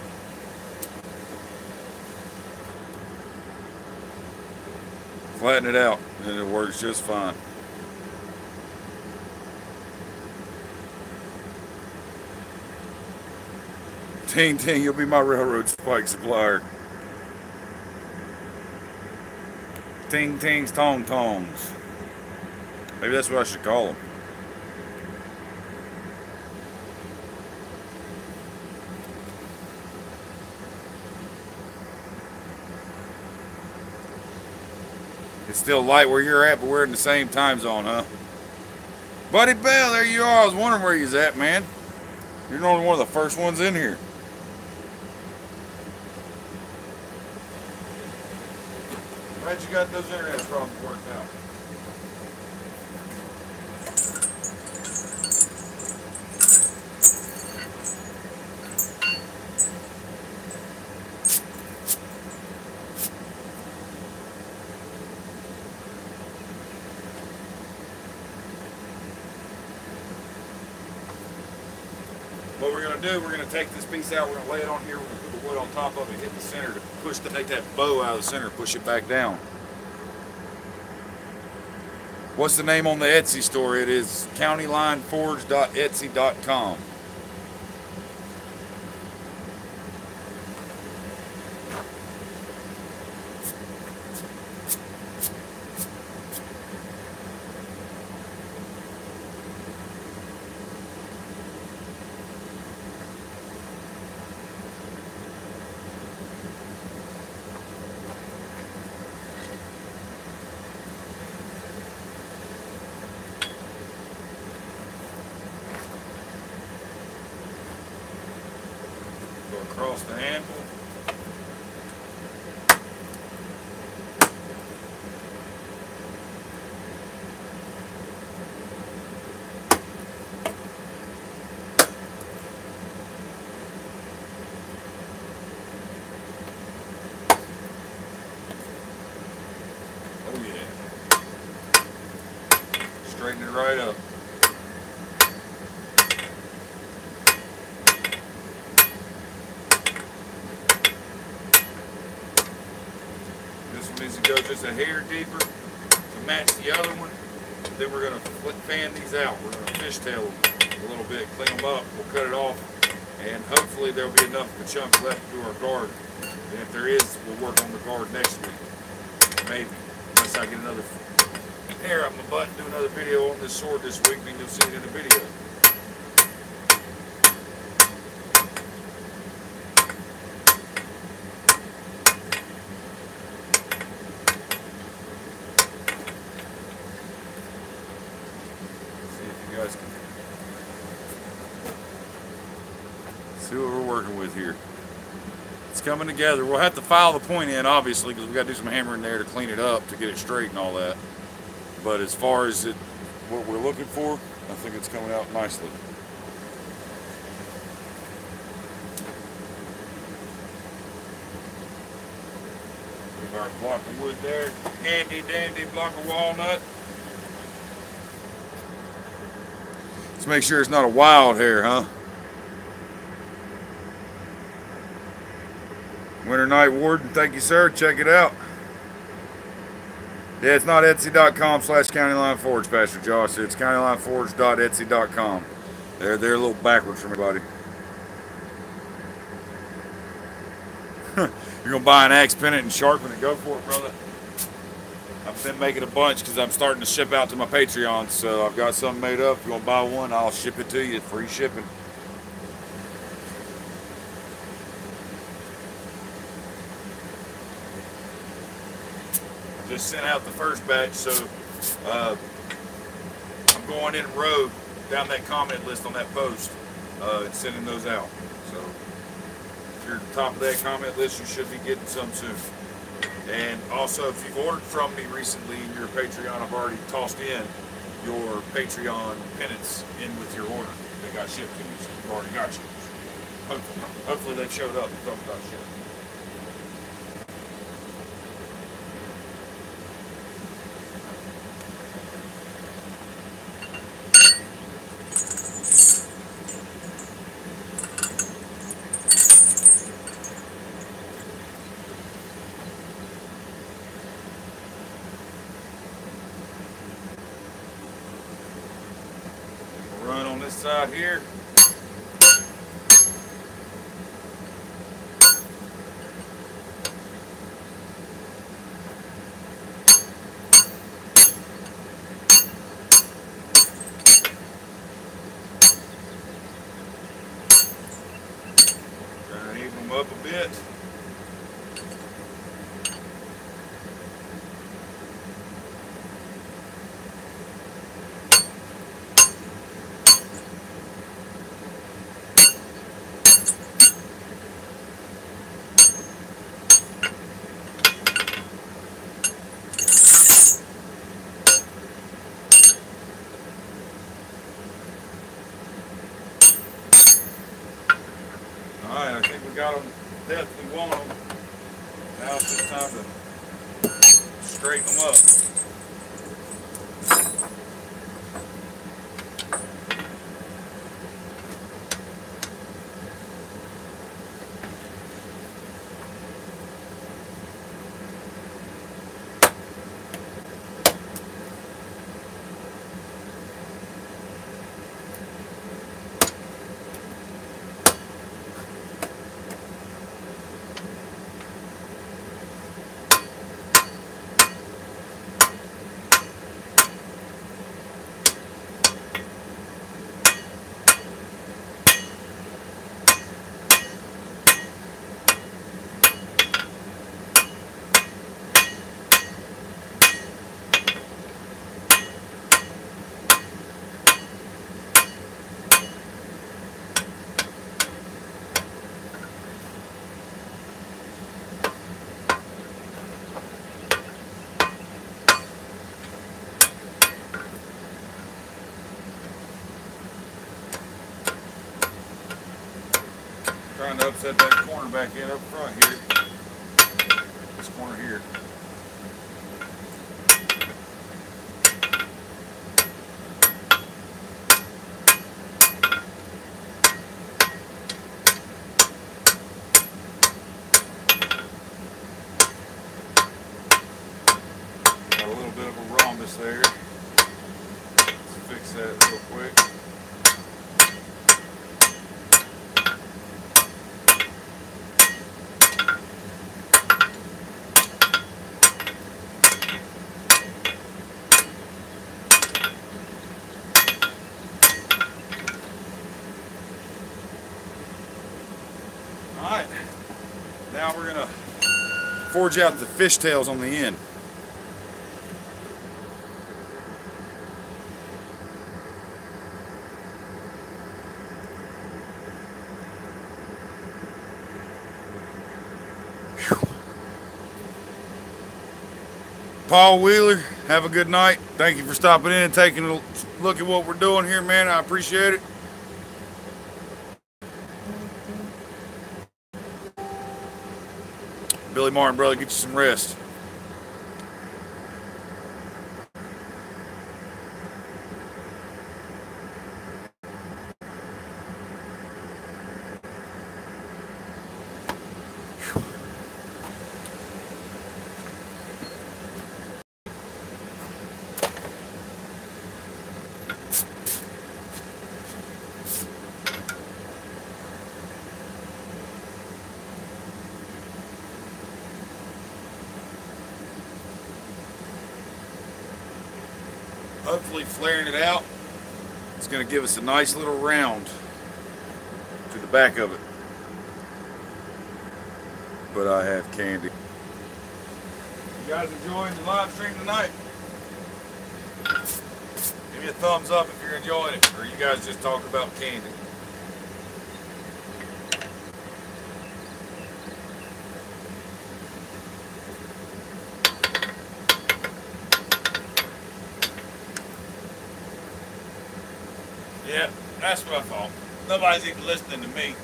S1: Flatten it out and it works just fine. Ting, ting, you'll be my railroad spike supplier. Ting, tings, tong, tongs. Maybe that's what I should call them. It's still light where you're at, but we're in the same time zone, huh? Buddy Bell, there you are. I was wondering where you're at, man. You're normally one of the first ones in here. Glad you got those internet problems worked out. What we're going to do, we're going to take this piece out, we're going to lay it on here, we're going to put the wood on top of it, hit the center to push, take that bow out of the center, push it back down. What's the name on the Etsy store? It is countylineforge.etsy.com. Go across the handle. Oh yeah. Straighten it right up. This one needs to go just a hair deeper to match the other one. Then we're going to fan these out. We're going to fishtail them a little bit, clean them up. We'll cut it off, and hopefully there'll be enough of a chunk left to do our guard. And if there is, we'll work on the guard next week. Maybe, unless I get another hair up my butt and do another video on this sword this week, then you'll see it in the video. See what we're working with here. It's coming together. We'll have to file the point in, obviously, because we got to do some hammering there to clean it up, to get it straight and all that. But as far as what we're looking for, I think it's coming out nicely. Leave our block of wood there. Handy dandy block of walnut. Let's make sure it's not a wild hair, huh? Winter Night Warden, thank you, sir. Check it out. Yeah, it's not etsy.com/countylineforge, Pastor Josh. It's countylineforge.etsy.com. They're a little backwards for everybody. You're going to buy an axe pendant and sharpen it. Go for it, brother. I've been making a bunch because I'm starting to ship out to my Patreon. So I've got something made up. If you want to buy one, I'll ship it to you. Free shipping. Just sent out the first batch, so I'm going in a row down that comment list on that post and sending those out. So if you're at the top of that comment list, you should be getting some soon. And also, if you've ordered from me recently in your Patreon, I've already tossed in your Patreon pennants in with your order. They got shipped to you, so you've already got yours. Hopefully they've showed up and talked about shipping. Run on this side here. Try to even them up a bit. Alright, I think we got them the depth we want them. Now it's just time to straighten them up. trying to upset that corner back in up front here. This corner here. Got a little bit of a rhombus there. Let's fix that real quick. Alright, now we're going to forge out the fishtails on the end. Paul Wheeler, have a good night. Thank you for stopping in and taking a look at what we're doing here, man. I appreciate it. Billy Martin, brother, get you some rest. Hopefully flaring it out, it's going to give us a nice little round to the back of it. But I have candy. You guys enjoying the live stream tonight? Give me a thumbs up if you're enjoying it, or you guys just talk about candy. Yeah, that's what I thought. Nobody's even listening to me.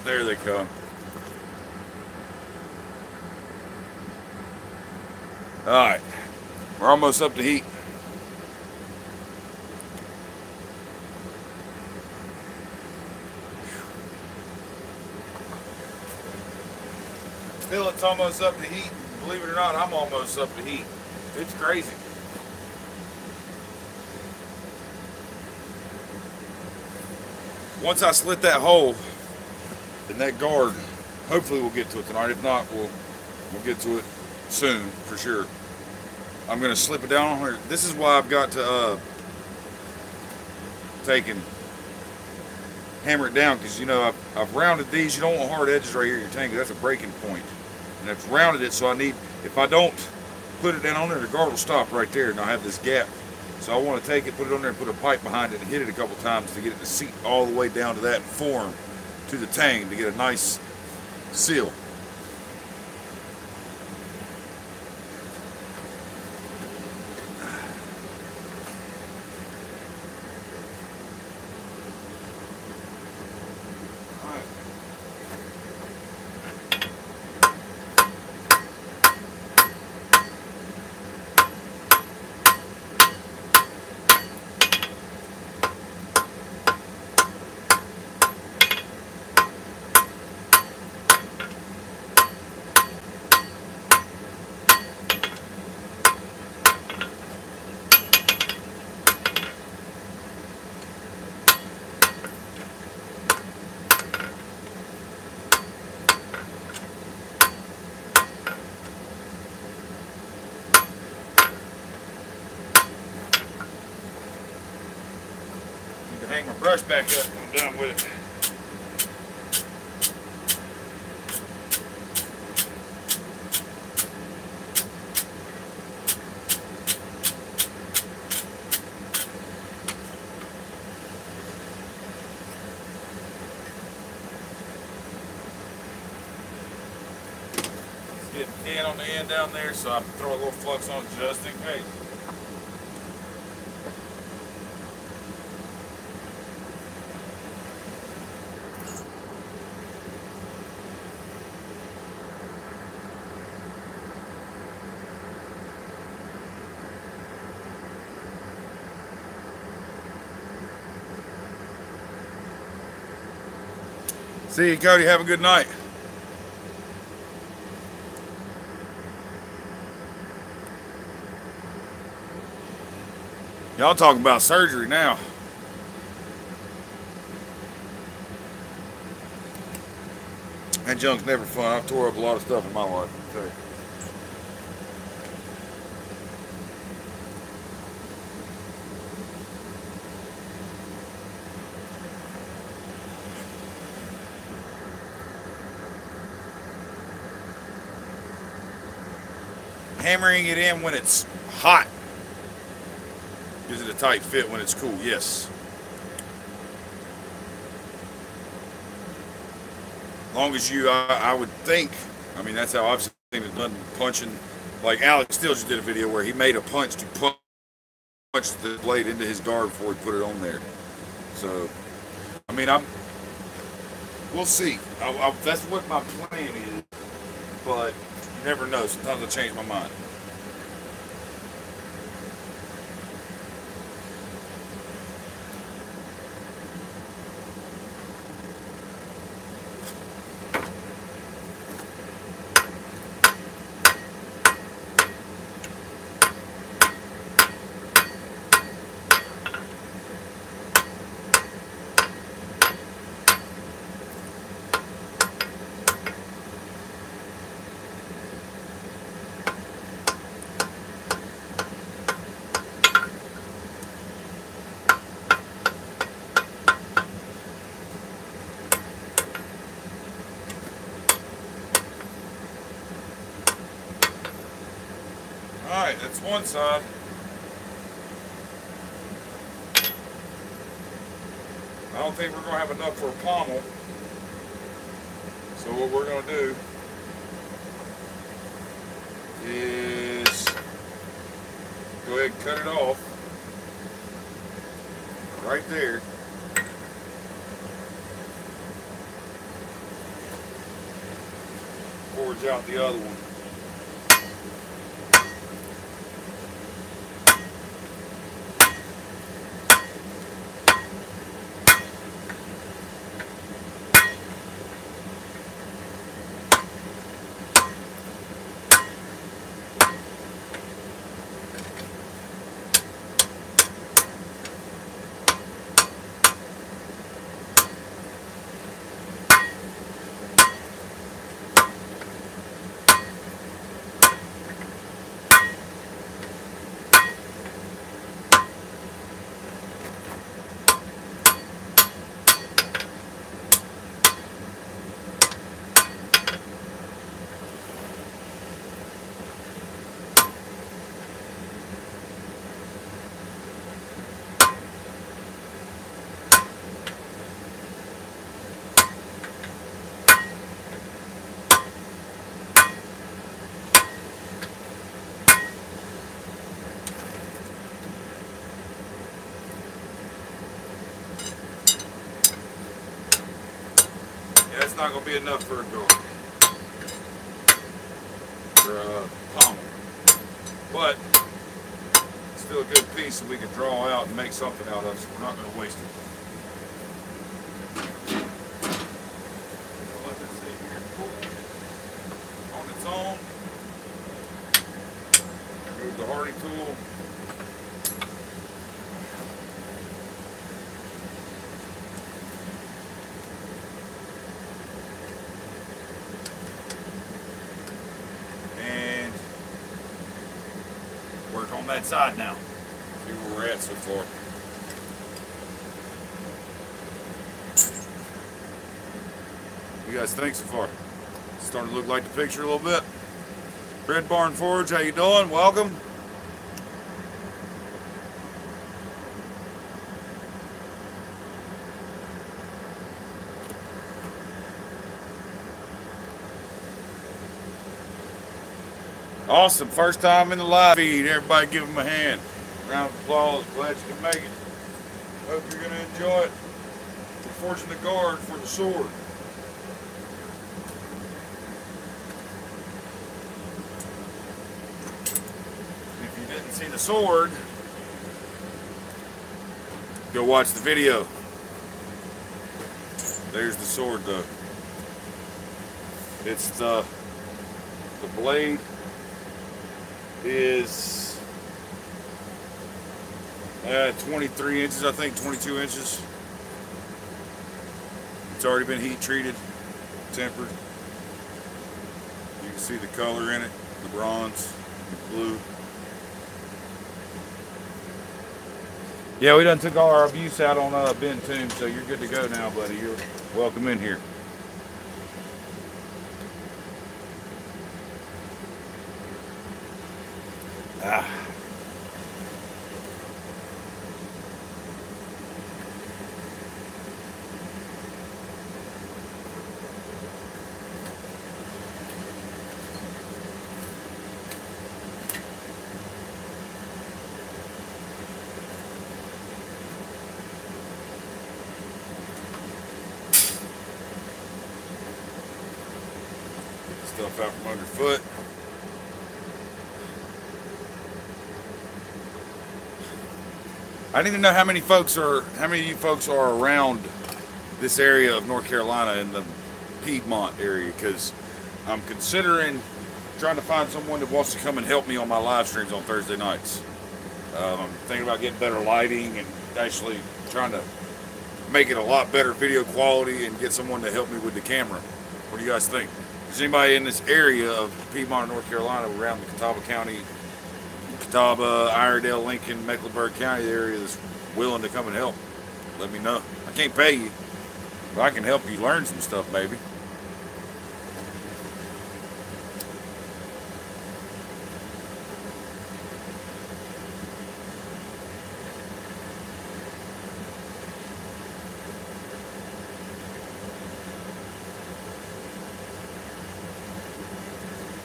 S1: There they come. Alright, we're almost up to heat. Still, it's almost up to heat. Believe it or not, I'm almost up to heat. It's crazy. Once I slit that hole in that guard, hopefully we'll get to it tonight. If not, we'll get to it soon for sure. I'm gonna slip it down on here. This is why I've got to take and hammer it down, because you know I've rounded these. You don't want hard edges right here in your tank. That's a breaking point. And I've rounded it, so I need, if I don't put it down on there, the guard will stop right there, and I'll have this gap. So I want to take it, put it on there, and put a pipe behind it, and hit it a couple times to get it to seat all the way down to that and form to the tang to get a nice seal. Hang my brush back up when I'm done with it. can on the end down there, so I throw a little flux on it just in case. See you, Cody. Have a good night. Y'all talking about surgery now. That junk's never fun. I've tore up a lot of stuff in my life, I tell you. Hammering it in when it's hot gives it a tight fit when it's cool, yes. Long as you, I would think, I mean, that's how I've seen it done, punching. Like Alex Steele just did a video where he made a punch to punch the blade into his guard before he put it on there. So, I mean, we'll see. That's what my plan is, but you never know. Sometimes I change my mind. Alright, that's one side. I don't think we're going to have enough for a pommel. So what we're going to do is go ahead and cut it off right there. Forge out the other one. That's not going to be enough for a guard, for a pommel, but it's still a good piece that we can draw out and make something out of, so we're not going to waste it. Let this sit here on its own. Move the Hardy tool. On that side now. See where we're at so far. What do you guys think so far? Starting to look like the picture a little bit. Red Barn Forge, how you doing? Welcome. Awesome. First time in the live feed. Everybody give him a hand. Round of applause. Glad you can make it. Hope you're going to enjoy it. We're forging the guard for the sword. If you didn't see the sword, go watch the video. There's the sword though. It's the blade is 23 inches, I think, 22 inches. It's already been heat treated, tempered. You can see the color in it, the bronze, the blue. Yeah, we done took all our abuse out on Ben Tombs, so you're good to go now, buddy. You're welcome in here. Stuff out from underfoot. I don't even know how many of you folks are around this area of North Carolina in the Piedmont area, because I'm considering trying to find someone that wants to come and help me on my live streams on Thursday nights. I'm thinking about getting better lighting and actually trying to make it a lot better video quality and get someone to help me with the camera. What do you guys think? If there's anybody in this area of Piedmont, North Carolina, around the Catawba County, Catawba, Iredell, Lincoln, Mecklenburg County area that's willing to come and help, let me know. I can't pay you, but I can help you learn some stuff, maybe.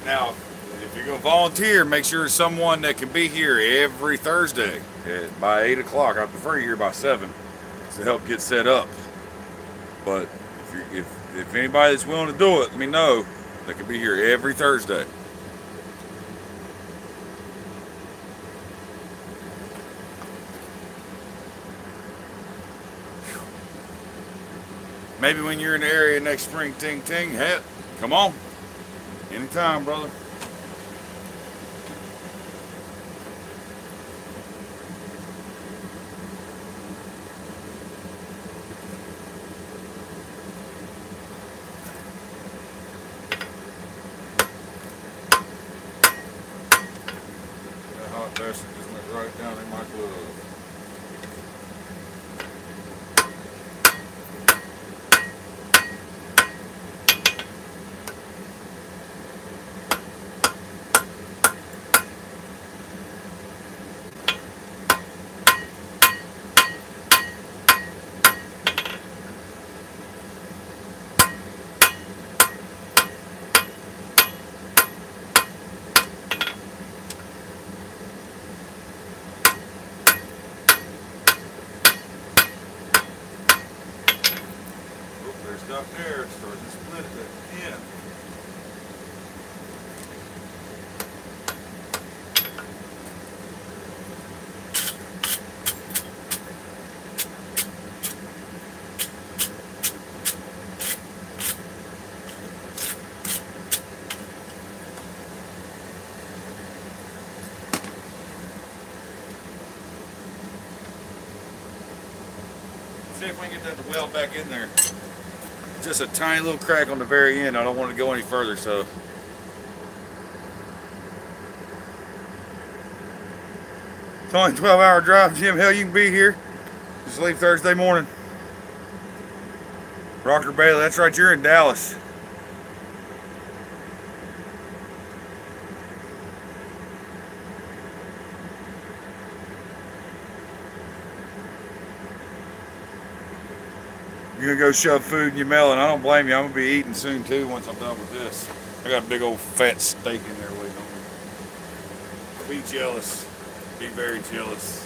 S1: Now, if you're going to volunteer, make sure it's someone that can be here every Thursday by 8 o'clock. I prefer you here by 7 to help get set up. But if anybody that's willing to do it, let me know. They can be here every Thursday. Maybe when you're in the area next spring, Ting, hey, come on. Anytime, brother. That hot bastard just went right down in my glove. Up there, starting to split it again. See if we can get that weld back in there. Just a tiny little crack on the very end. I don't want to go any further, so. It's only a 12-hour drive, Jim. Hell, you can be here. Just leave Thursday morning. Rocker Bailey, that's right, you're in Dallas. You're gonna go shove food in your melon. I don't blame you. I'm gonna be eating soon too once I'm done with this. I got a big old fat steak in there waiting on me. be jealous. Be very jealous.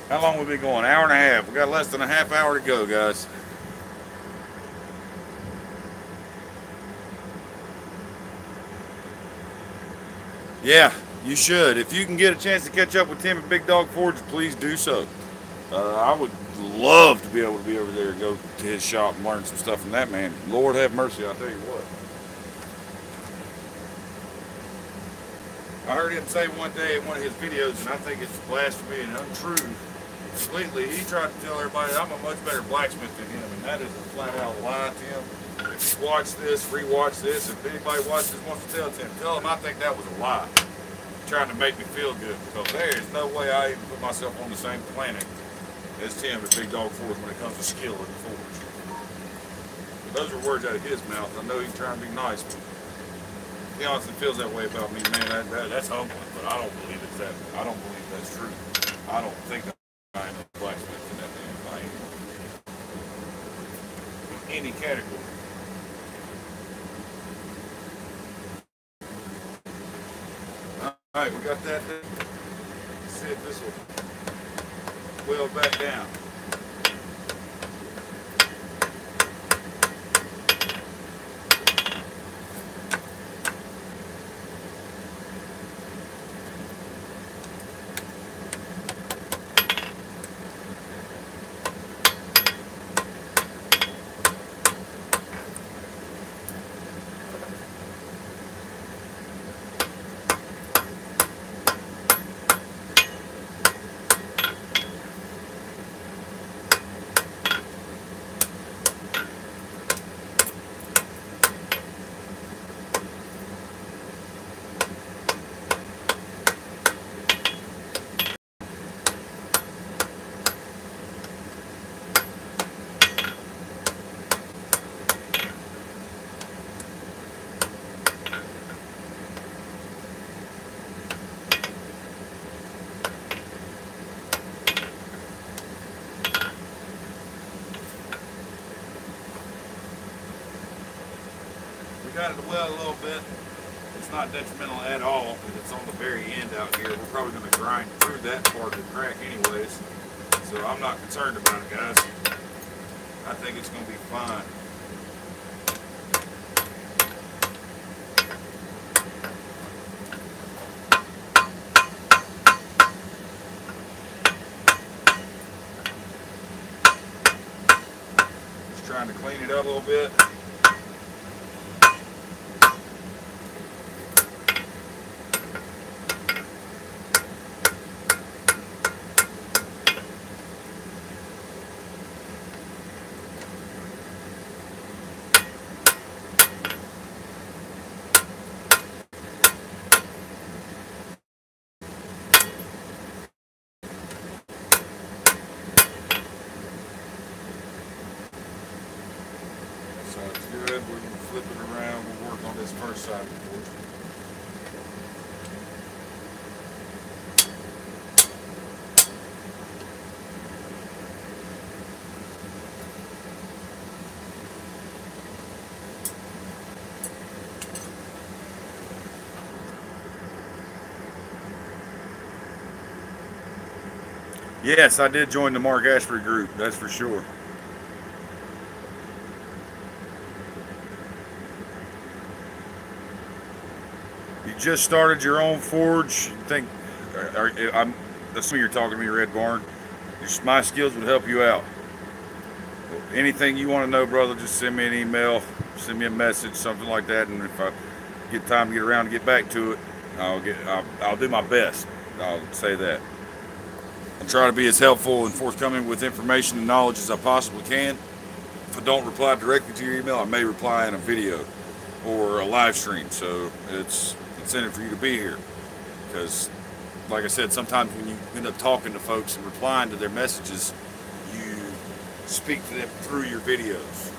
S1: How long we been going? Hour and a half. We got less than a half hour to go, guys. Yeah, you should. If you can get a chance to catch up with Tim at Big Dog Forge, please do so. I would love to be able to be over there and go to his shop and learn some stuff from that man. Lord have mercy, I'll tell you what. I heard him say one day in one of his videos, and I think it's blasphemy and untrue completely. He tried to tell everybody I'm a much better blacksmith than him, and that is a flat out lie, Tim. If you watch this, rewatch this, if anybody watches this wants to tell Tim, tell him I think that was a lie. Trying to make me feel good, because there is no way I even put myself on the same planet as Tim at Big Dog Forge when it comes to skill in the forge. But those are words out of his mouth. I know he's trying to be nice, but he honestly feels that way about me, man. That's humbling, but I don't believe it's that. I don't believe that's true. I don't think I am a blacksmith in that thing by any category. All right, we got that there. Let's see if this will weld back down. Got it well a little bit. It's not detrimental at all, but it's on the very end out here. We're probably going to grind through that part of the crack anyways, so I'm not concerned about it, guys. I think it's going to be fine. Just trying to clean it up a little bit. Good. We're going to flip it around. We'll work on this first side of the forge. Yes, I did join the Mark Ashford group, that's for sure. You just started your own forge. I'm assuming you're talking to me, Red Barn. My skills would help you out. Anything you want to know, brother, just send me an email, send me a message, something like that, and if I get time to get around to get back to it, I'll do my best. I'll say that. I'll try to be as helpful and forthcoming with information and knowledge as I possibly can. If I don't reply directly to your email, I may reply in a video or a live stream. So it's incentive for you to be here, because like I said, sometimes when you end up talking to folks and replying to their messages, you speak to them through your videos,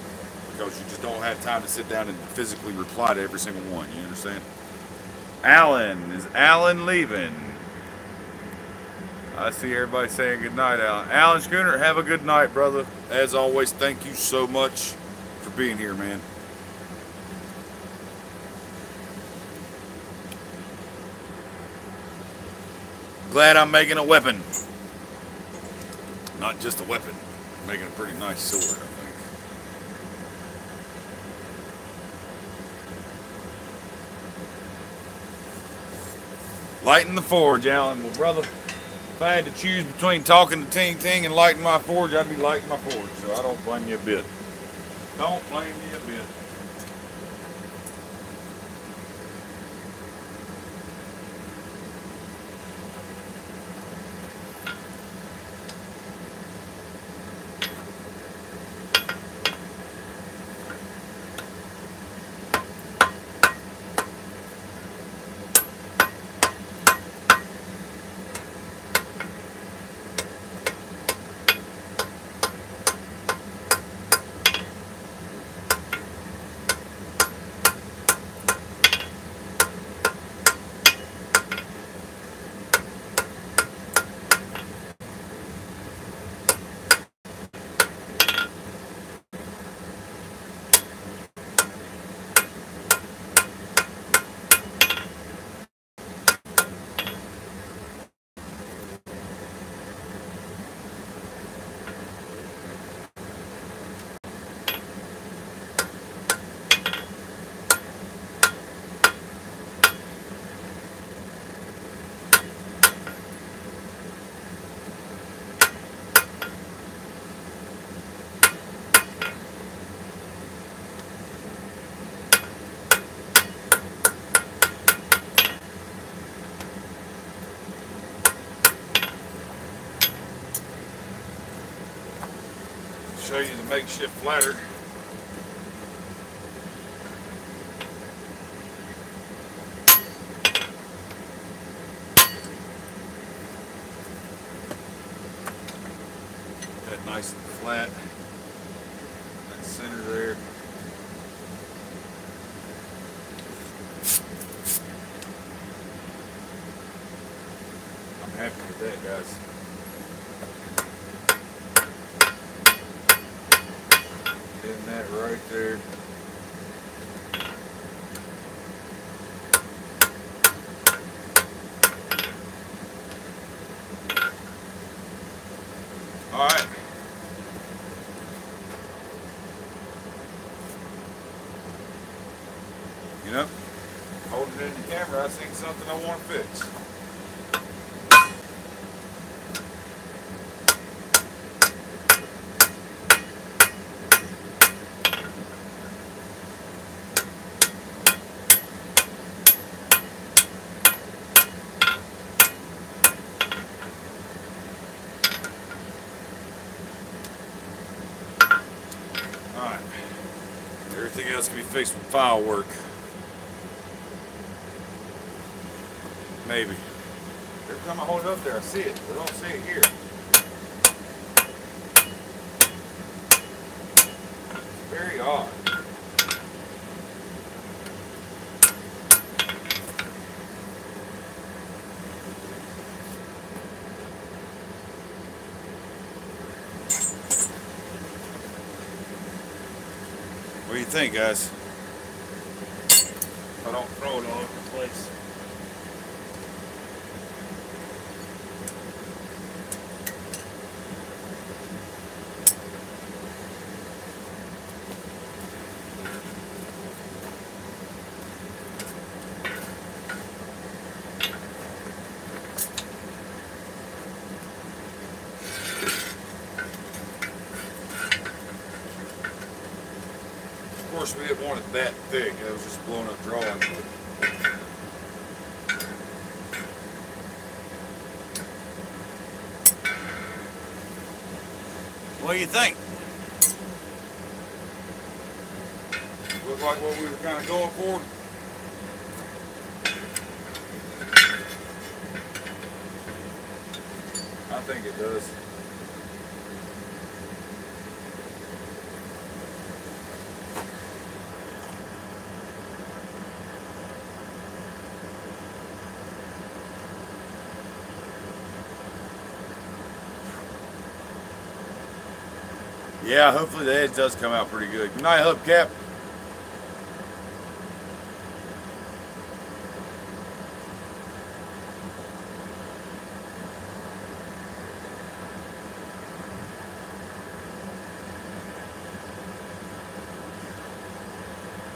S1: because you just don't have time to sit down and physically reply to every single one. You understand? Alan, is Alan leaving? I see everybody saying good night, Alan. Alan Schooner, have a good night, brother. As always, thank you so much being here, man. Glad I'm making a weapon. Not just a weapon. I'm making a pretty nice sword, I think. Lighting the forge, Alan. Well, brother, if I had to choose between talking to Ting and lighting my forge, I'd be lighting my forge. So I don't blame you a bit. Don't blame me a bit. Show you the makeshift flatter. That nice and flat. That center there. I'm happy with that, guys. Getting that right there. All right. You know, holding it in the camera, I seen something I want to fix. Alright, everything else can be fixed with file work. Maybe. Every time I hold it up there, I see it, but I don't see it here. It's very odd. What do you think, guys? I don't throw it all over the place. Of course, we didn't want it that thick. It was just blowing up drawing. What do you think? Look like what we were kind of going for? I think it does. Yeah, hopefully the edge does come out pretty good. Good night, Hubcap.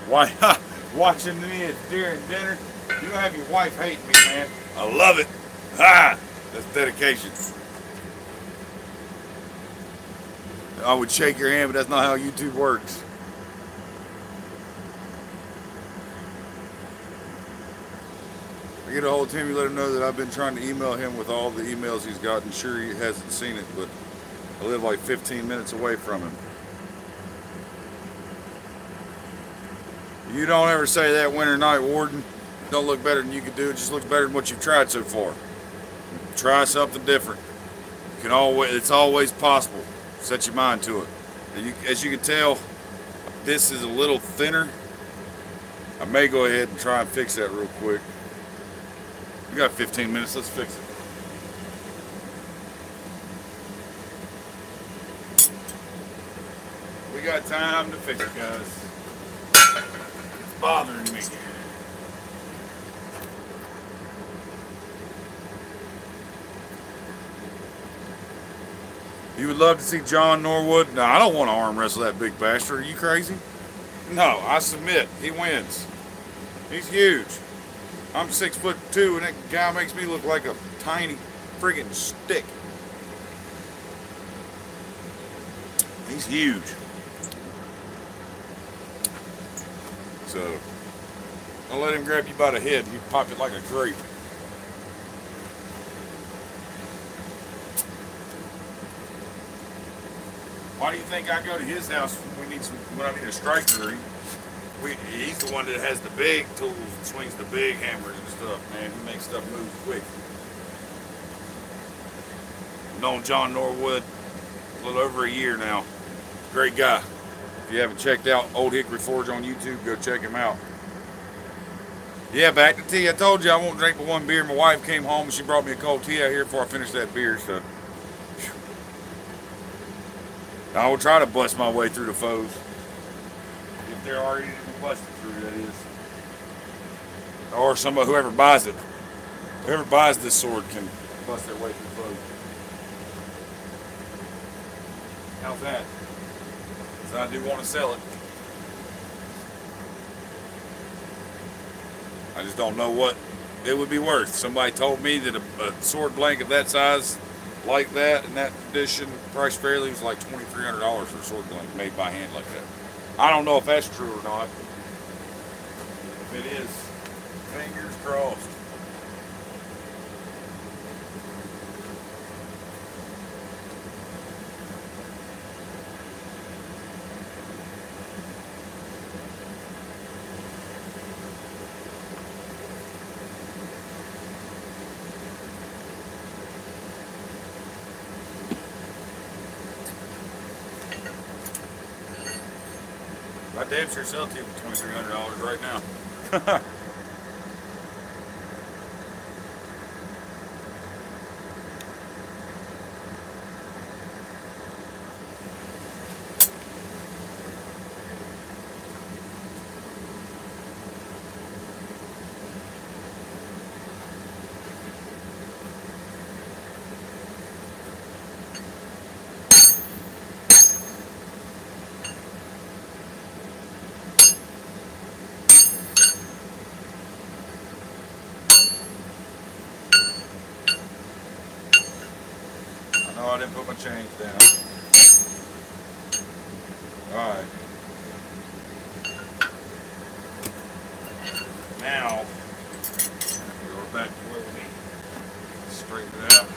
S1: Why? Watching me during dinner. You don't have your wife hating me, man. I love it. Ha! That's dedication. I would shake your hand, but that's not how YouTube works. I get a hold of Timmy, let him know that I've been trying to email him with all the emails he's gotten. Sure, he hasn't seen it, but I live like 15 minutes away from him. You don't ever say that, Winter Night Warden. Don't look better than you could do. It just looks better than what you've tried so far. Try something different. You can always, it's always possible. Set your mind to it. And as you can tell, this is a little thinner. I may go ahead and try and fix that real quick. We got 15 minutes. Let's fix it. We got time to fix it, guys. It's bothering me. You would love to see John Norwood? No, I don't want to arm wrestle that big bastard. Are you crazy? No, I submit. He wins. He's huge. I'm 6'2", and that guy makes me look like a tiny friggin' stick. He's huge. So, I'll let him grab you by the head and you pop it like a grape. Why do you think I go to his house when I need a striker ring? He's the one that has the big tools and swings the big hammers and stuff, man. He makes stuff move quick. I've known John Norwood a little over a year now. Great guy. If you haven't checked out Old Hickory Forge on YouTube, go check him out. Yeah, back to tea. I told you I won't drink but one beer. My wife came home and she brought me a cold tea out here before I finished that beer, so. I will try to bust my way through the foes. If they're already busted through, that is. Or somebody, whoever buys it. Whoever buys this sword can bust their way through foes. How's that? Because I do want to sell it. I just don't know what it would be worth. Somebody told me that a sword blank of that size, like that, in that condition, priced fairly, was like $2,300 for a sword blank made by hand like that. I don't know if that's true or not. If it is, fingers crossed. I damn sure sell it to you for $2,300 right now. No, I didn't put my chains down. Alright. Now, we're back to where we need. Straighten it out.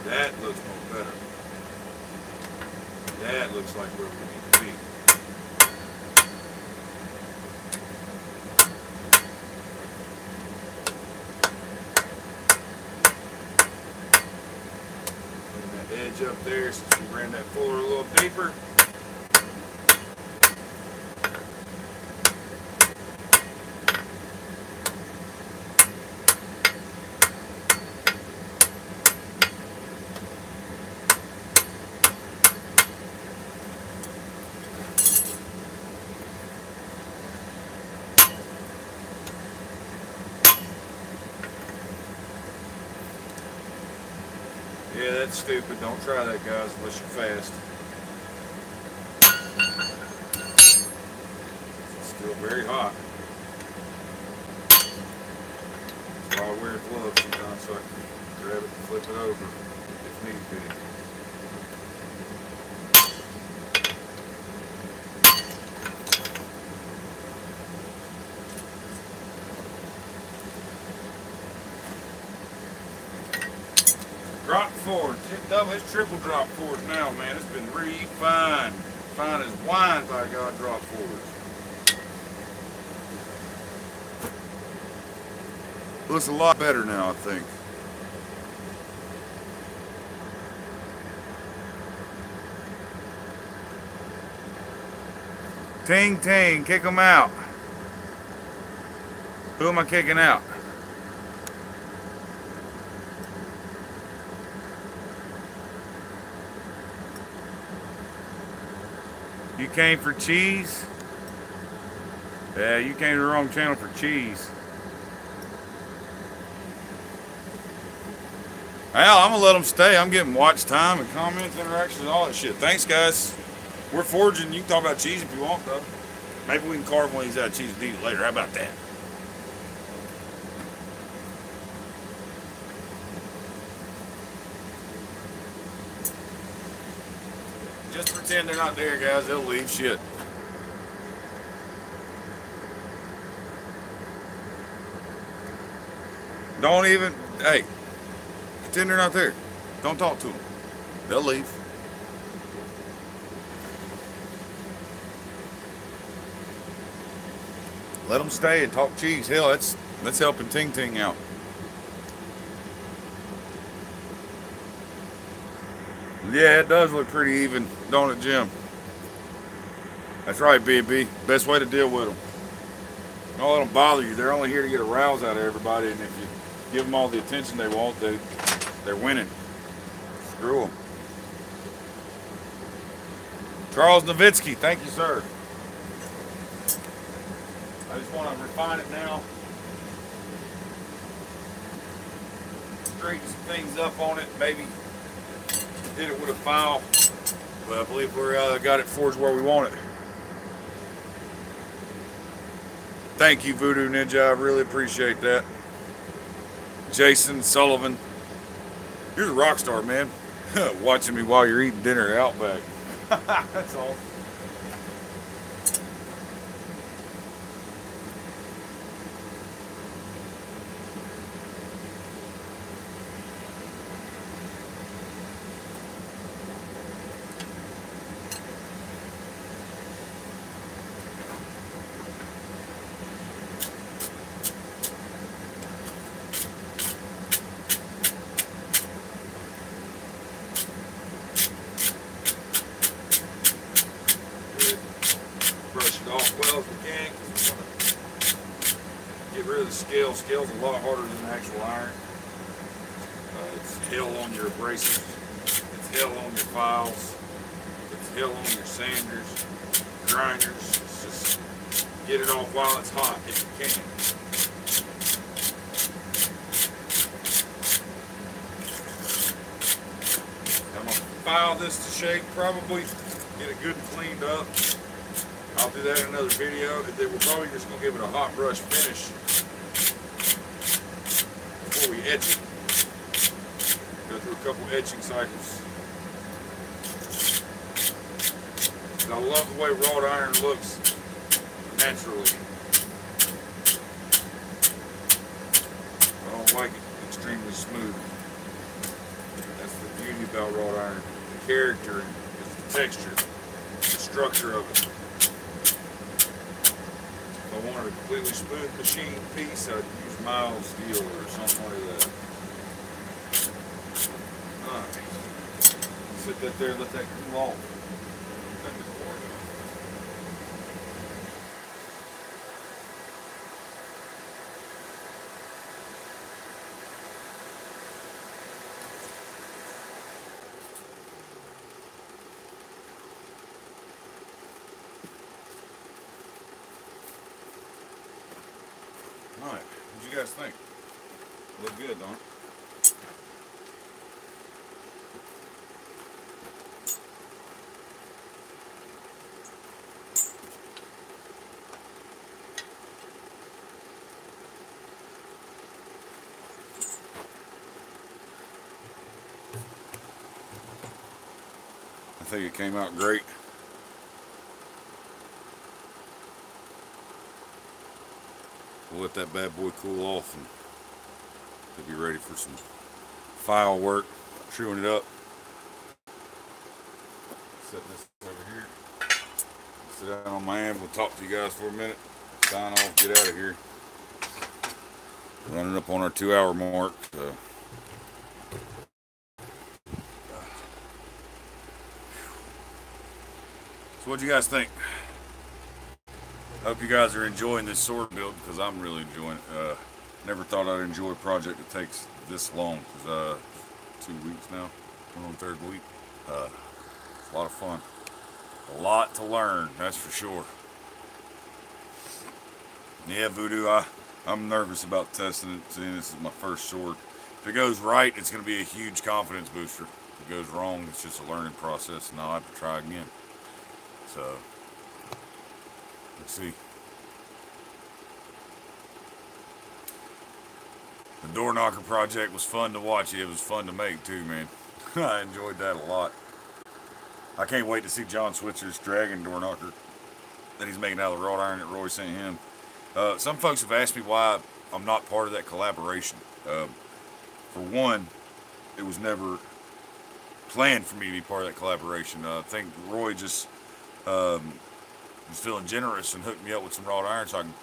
S1: That looks more better. That that looks like where we need to be. Bring that edge up there since we ran that fuller a little deeper. Yeah, that's stupid. Don't try that, guys, unless you're fast. It's still very hot. That's why I wear gloves sometimes so I can grab it and flip it over if need be. Drop forward. It's triple drop forward now, man. It's been refined. Fine as wine, by God, drop forward. Looks a lot better now, I think. Ting, Ting, kick them out. Who am I kicking out? You came for cheese? Yeah, you came to the wrong channel for cheese. Well, I'm gonna let them stay. I'm getting watch time and comments, interactions, and all that shit. Thanks, guys. We're forging. You can talk about cheese if you want, though. Maybe we can carve one of these out of cheese and eat it later. How about that? Just pretend they're not there, guys. They'll leave. Shit. Don't even, hey, pretend they're not there. Don't talk to them. They'll leave. Let them stay and talk cheese. Hell, that's helping Ting Ting out. Yeah, it does look pretty even, don't it, Jim? That's right, BB. Best way to deal with them. Don't let them bother you. They're only here to get a rouse out of everybody, and if you give them all the attention they want, they're winning. Screw them. Charles Nowitzki, thank you, sir. I just want to refine it now. Straighten some things up on it, maybe hit it with a file. But I believe we got it forged where we want it. Thank you, Voodoo Ninja. I really appreciate that. Jason Sullivan. You're a rock star, man. Watching me while you're eating dinner at Outback. That's all. Scale's a lot harder than the actual iron. It's hell on your abrasives. It's hell on your files. It's hell on your sanders, grinders. It's just get it off while it's hot if you can. I'm gonna file this to shape, probably get it good and cleaned up. I'll do that in another video. We're probably just gonna give it a hot brush finish before we etch it. Go through a couple etching cycles. I love the way wrought iron looks naturally. I don't like it extremely smooth. That's the beauty about wrought iron. The character is the texture. structure of it. If I wanted a completely smooth machine piece, I'd use mild steel or something like that. Alright. Sit that there, let that cool off. Let the cord off. Alright, what you guys think? Look good, don't it? I think it came out great. We'll let that bad boy cool off and we'll be ready for some file work, truing it up. Set this over here. Sit down on my anvil, talk to you guys for a minute, sign off, get out of here. Running up on our 2-hour mark. So what do you guys think? Hope you guys are enjoying this sword build, because I'm really enjoying it. Never thought I'd enjoy a project that takes this long, because 2 weeks now, we're on the 3rd week. It's a lot of fun. A lot to learn, that's for sure. Yeah, Voodoo, I'm nervous about testing it, seeing this is my first sword. If it goes right, it's going to be a huge confidence booster. If it goes wrong, it's just a learning process, and I'll have to try again. So, let's see. The door knocker project was fun to watch. It was fun to make too, man. I enjoyed that a lot. I can't wait to see John Switzer's dragon door knocker that he's making out of the wrought iron that Roy sent him. Some folks have asked me why I'm not part of that collaboration. For one, it was never planned for me to be part of that collaboration. I think Roy just was feeling generous and hooked me up with some wrought iron so I can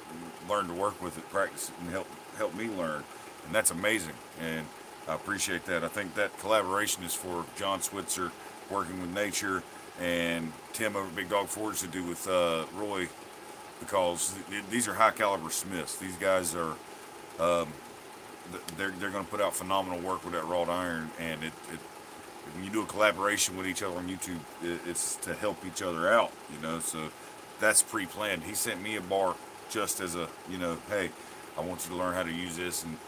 S1: learn to work with it, practice it, and help me learn. And that's amazing, and I appreciate that. I think that collaboration is for John Switzer working with nature, and Tim over at Big Dog Forge to do with Roy, because these are high caliber smiths. These guys are they're going to put out phenomenal work with that wrought iron, and when you do a collaboration with each other on YouTube, it's to help each other out, you know. So that's pre-planned. He sent me a bar just as a, you know, hey, I want you to learn how to use this and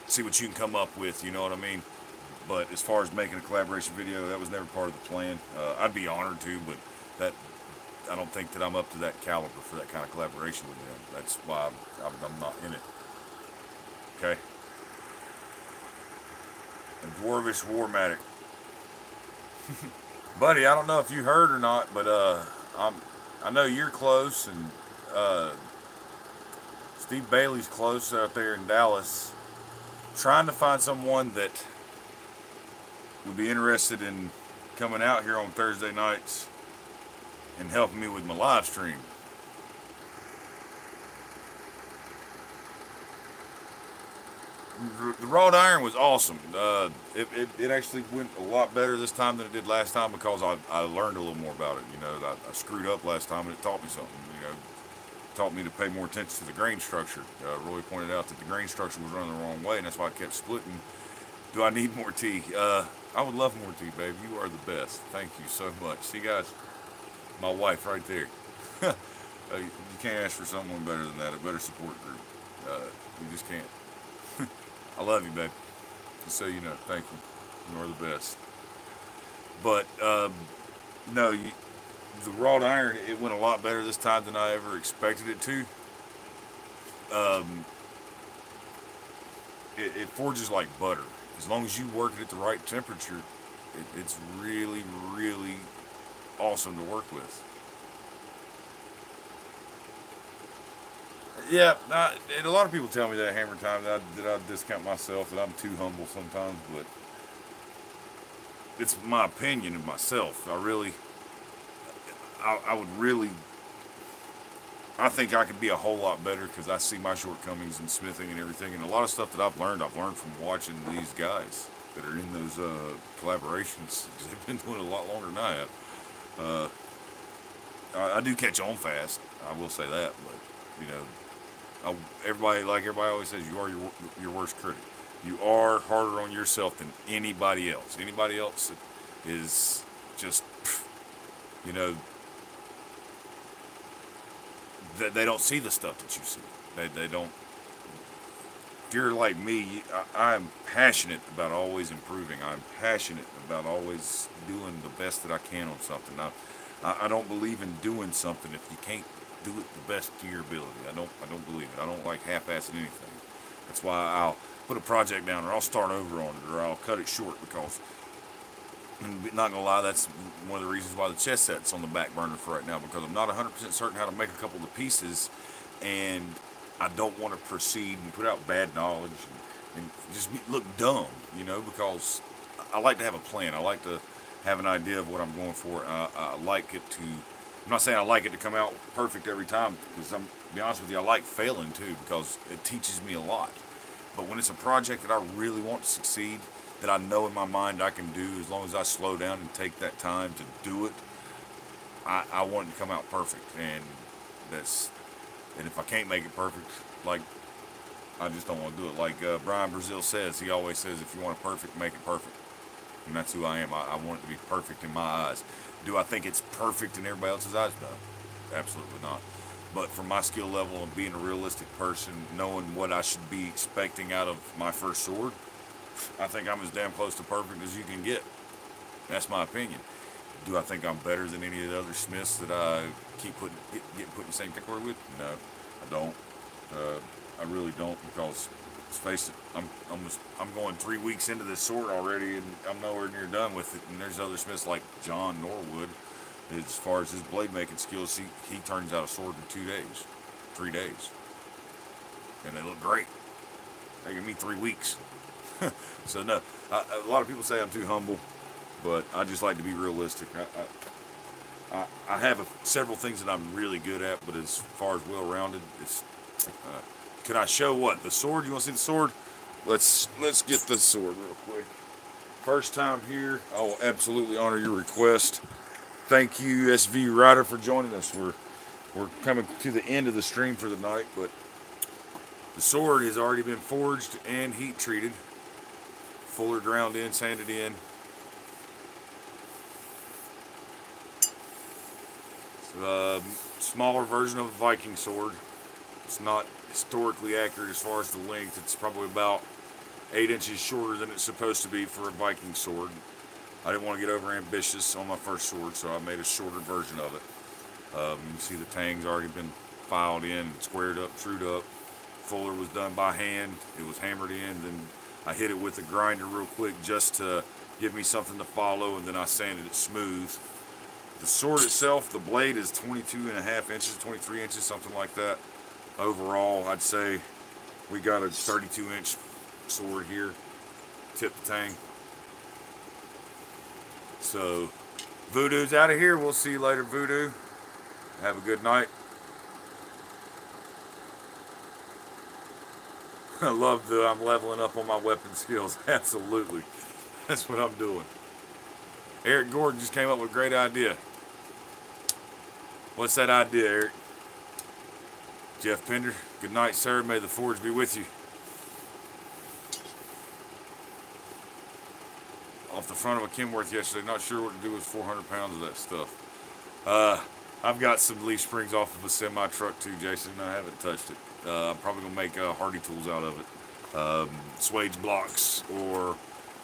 S1: see what you can come up with, you know what I mean? But as far as making a collaboration video, that was never part of the plan. I'd be honored to, but I don't think that I'm up to that caliber for that kind of collaboration with them. That's why I'm not in it. Okay. A Dwarvish Warmatic. Buddy, I don't know if you heard or not, but I know you're close, and Steve Bailey's close out there in Dallas. Trying to find someone that would be interested in coming out here on Thursday nights and helping me with my live stream. The wrought iron was awesome. It actually went a lot better this time than it did last time, because I learned a little more about it. You know, I screwed up last time and it taught me something. You know, taught me to pay more attention to the grain structure. Roy pointed out that the grain structure was running the wrong way, and that's why I kept splitting. Do I need more tea? I would love more tea, babe. You are the best. Thank you so much. See, guys, my wife right there. You can't ask for someone better than that, a better support group. You just can't. I love you, babe. Just so you know, thank you. You are the best. But, no, the wrought iron, it went a lot better this time than I ever expected it to. It forges like butter. As long as you work it at the right temperature, it's really, really awesome to work with. Yeah, and a lot of people tell me that hammer time that I discount myself, that I'm too humble sometimes, but it's my opinion of myself. I would really, I think I could be a whole lot better because I see my shortcomings in smithing and everything. And a lot of stuff that I've learned from watching these guys that are in those collaborations. They've been doing it a lot longer than I have. Uh, I do catch on fast. I will say that, but you know, everybody always says, you are your worst critic. You are harder on yourself than anybody else. Anybody else is just, you know, they don't see the stuff that you see. They don't. If you're like me, I'm passionate about always improving. I'm passionate about always doing the best that I can on something. I don't believe in doing something if you can't do it the best to your ability. I don't believe it. I don't like half-assing anything. That's why I'll put a project down, or I'll start over on it, or I'll cut it short because, and not gonna lie, that's one of the reasons why the chess set's on the back burner for right now, because I'm not 100% certain how to make a couple of the pieces, and I don't want to proceed and put out bad knowledge and just look dumb, you know, because I like to have a plan. I like to have an idea of what I'm going for. I like it to, I'm not saying I like it to come out perfect every time, because I'm, to be honest with you, I like failing too, because it teaches me a lot. But when it's a project that I really want to succeed, that I know in my mind I can do, as long as I slow down and take that time to do it, I want it to come out perfect. And that's, and if I can't make it perfect, like, I just don't want to do it. Like Brian Brazil says, he always says, if you want it perfect, make it perfect. And that's who I am. I want it to be perfect in my eyes. Do I think it's perfect in everybody else's eyes? No, absolutely not. But from my skill level and being a realistic person, knowing what I should be expecting out of my first sword, I think I'm as damn close to perfect as you can get. That's my opinion. Do I think I'm better than any of the other smiths that I keep getting put in the same category with? No, I don't. I really don't, because let's face it, I'm going 3 weeks into this sword already, and I'm nowhere near done with it. And there's other smiths like John Norwood. As far as his blade making skills, he turns out a sword in 2 days, 3 days, and they look great. They give me 3 weeks. So no, a lot of people say I'm too humble, but I just like to be realistic. I have several things that I'm really good at, but as far as well-rounded, it's. Can I show what? The sword? You want to see the sword? Let's get the sword real quick. First time here, I will absolutely honor your request. Thank you, SV Ryder, for joining us. We're coming to the end of the stream for the night, but the sword has already been forged and heat treated. Fuller ground in, sanded in. Smaller version of a Viking sword. It's not historically accurate as far as the length. It's probably about 8 inches shorter than it's supposed to be for a Viking sword. I didn't want to get over ambitious on my first sword, so I made a shorter version of it. You can see the tang's already been filed in, squared up, trued up. Fuller was done by hand. It was hammered in, then I hit it with a grinder real quick just to give me something to follow, and then I sanded it smooth. The sword itself, the blade is 22.5 inches, 23 inches, something like that. Overall, I'd say we got a 32-inch sword here, tip to tang. So, Voodoo's out of here. We'll see you later, Voodoo. Have a good night. I love that I'm leveling up on my weapon skills. Absolutely. That's what I'm doing. Eric Gordon just came up with a great idea. What's that idea, Eric? Jeff Pender, good night, sir. May the forge be with you. Off the front of a Kenworth yesterday. Not sure what to do with 400 pounds of that stuff. I've got some leaf springs off of a semi truck too, Jason. I haven't touched it. I'm probably gonna make hardy tools out of it. Swage blocks or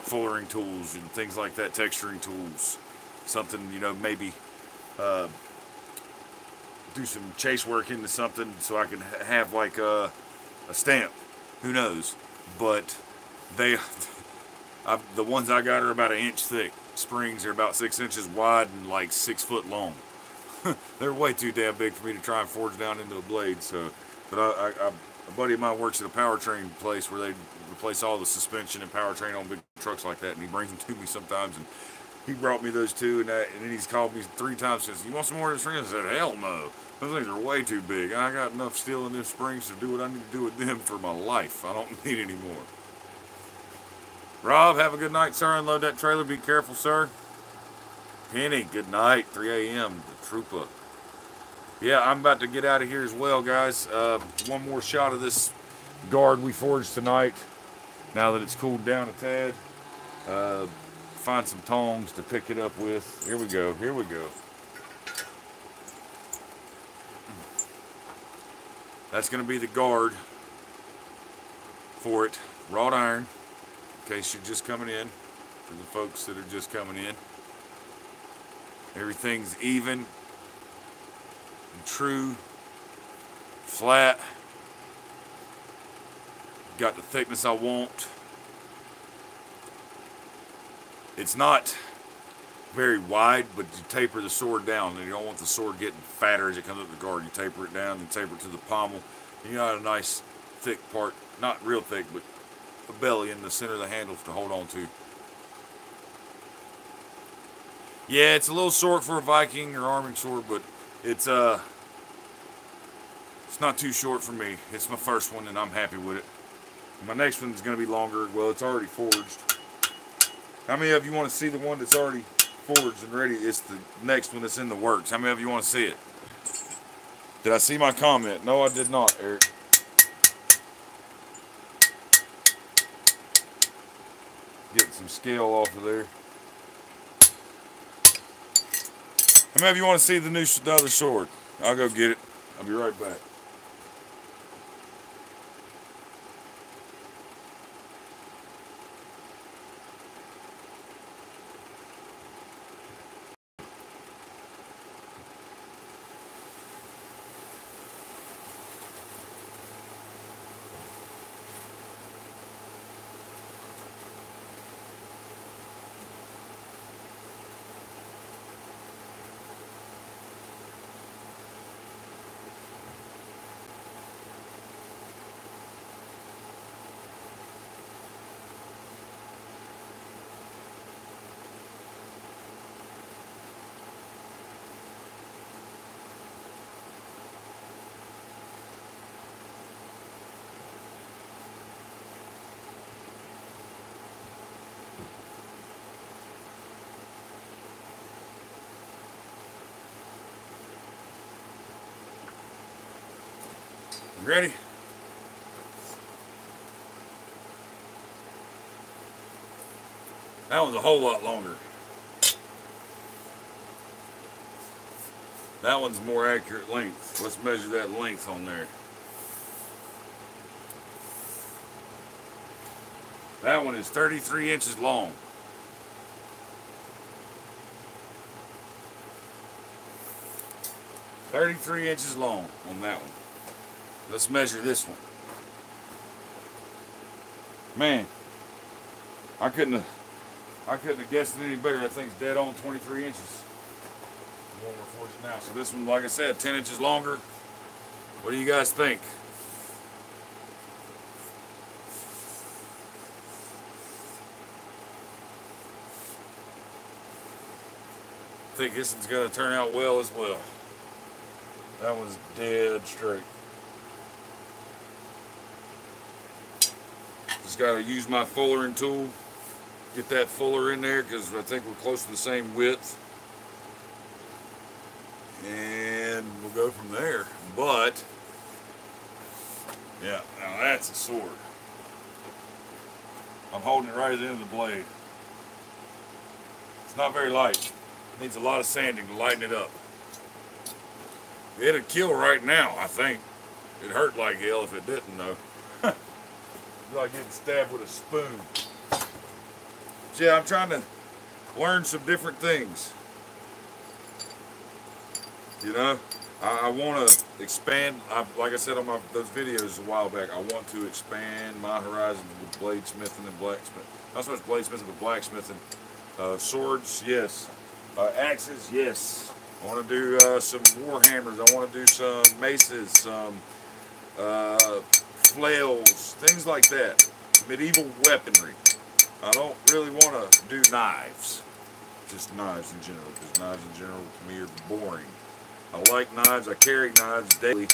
S1: fullering tools and things like that. Texturing tools. Something, you know, maybe do some chase work into something so I can have like a stamp. Who knows? But the ones I got are about 1 inch thick. Springs are about 6 inches wide and like 6 foot long. They're way too damn big for me to try and forge down into a blade. So, but a buddy of mine works at a powertrain place where they replace all the suspension and powertrain on big trucks like that, and he brings them to me sometimes. And He brought me those two, and then he's called me 3 times since. You want some more of this ring? I said, hell no. Those things are way too big. I got enough steel in them springs to do what I need to do with them for my life. I don't need any more. Rob, have a good night, sir. Unload that trailer. Be careful, sir. Penny, good night. 3 a.m. The trooper. Yeah, I'm about to get out of here as well, guys. One more shot of this guard we forged tonight. Now that it's cooled down a tad. Find some tongs to pick it up with. Here we go. Here we go. That's going to be the guard for it. Wrought iron. In case you're just coming in. For the folks that are just coming in. Everything's even. And true. Flat. Got the thickness I want. It's not very wide, but you taper the sword down. And you don't want the sword getting fatter as it comes up the guard. You taper it down and taper it to the pommel. And you got a nice thick part, not real thick, but a belly in the center of the handles to hold on to. Yeah, it's a little short for a Viking or arming sword, but it's not too short for me. It's my first one, and I'm happy with it. My next one's going to be longer. Well, it's already forged. How many of you want to see the one that's already forged and ready? It's the next one that's in the works. How many of you want to see it? Did I see my comment? No, I did not, Eric. Getting some scale off of there. How many of you want to see the other sword? I'll go get it. I'll be right back. You ready? That one's a whole lot longer. That one's more accurate length. Let's measure that length on there. That one is 33 inches long. "33 inches long on that one. Let's measure this one. Man, I couldn't have guessed it any better. That thing's dead on 23 inches. The one we're forging now. So this one, like I said, 10 inches longer. What do you guys think? I think this one's gonna turn out well as well. That one's dead straight. Just gotta use my fullering tool. Get that fuller in there because I think we're close to the same width. And we'll go from there. But, yeah, now that's a sword. I'm holding it right at the end of the blade. It's not very light. It needs a lot of sanding to lighten it up. It'd kill right now, I think. It'd hurt like hell if it didn't, though. It's like getting stabbed with a spoon. So yeah, I'm trying to learn some different things. You know, I want to expand. Like I said on those videos a while back, I want to expand my horizons with bladesmithing and blacksmithing. Not so much bladesmithing, but blacksmithing. Swords, yes. Axes, yes. I want to do some war hammers. I want to do some maces, some flails, things like that. Medieval weaponry. I don't really want to do knives. just knives in general, because knives in general to me are boring. I like knives, I carry knives daily,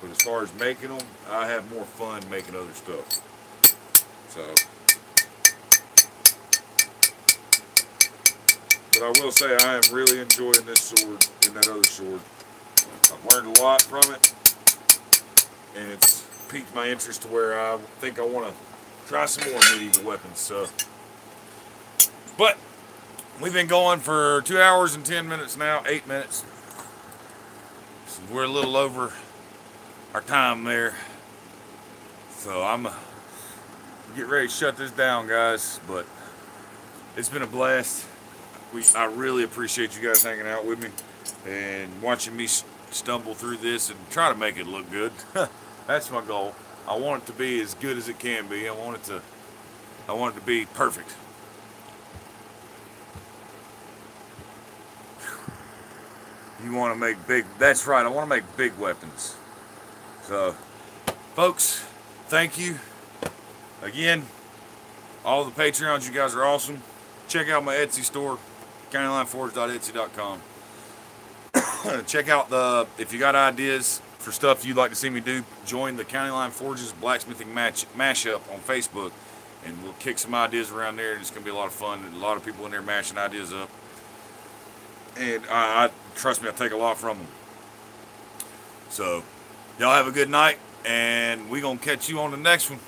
S1: but as far as making them, I have more fun making other stuff. So, but I will say I am really enjoying this sword and that other sword. I've learned a lot from it, and it's piqued my interest to where I think I want to try some more medieval weapons. So, but we've been going for 2 hours and 10 minutes now, 8 minutes. So we're a little over our time there. So I'm gonna get ready to shut this down, guys. But it's been a blast. I really appreciate you guys hanging out with me and watching me stumble through this and try to make it look good. That's my goal. I want it to be as good as it can be. I want it to be perfect. You want to make big, that's right, I want to make big weapons. So, folks, thank you. Again, all the Patreons, you guys are awesome. Check out my Etsy store, countylineforge.etsy.com. Check out if you got ideas for stuff you'd like to see me do, join the County Line Forges Blacksmithing Mashup on Facebook, and we'll kick some ideas around there, and it's going to be a lot of fun. And a lot of people in there mashing ideas up. And I trust me, I take a lot from them. So, y'all have a good night, and we're going to catch you on the next one.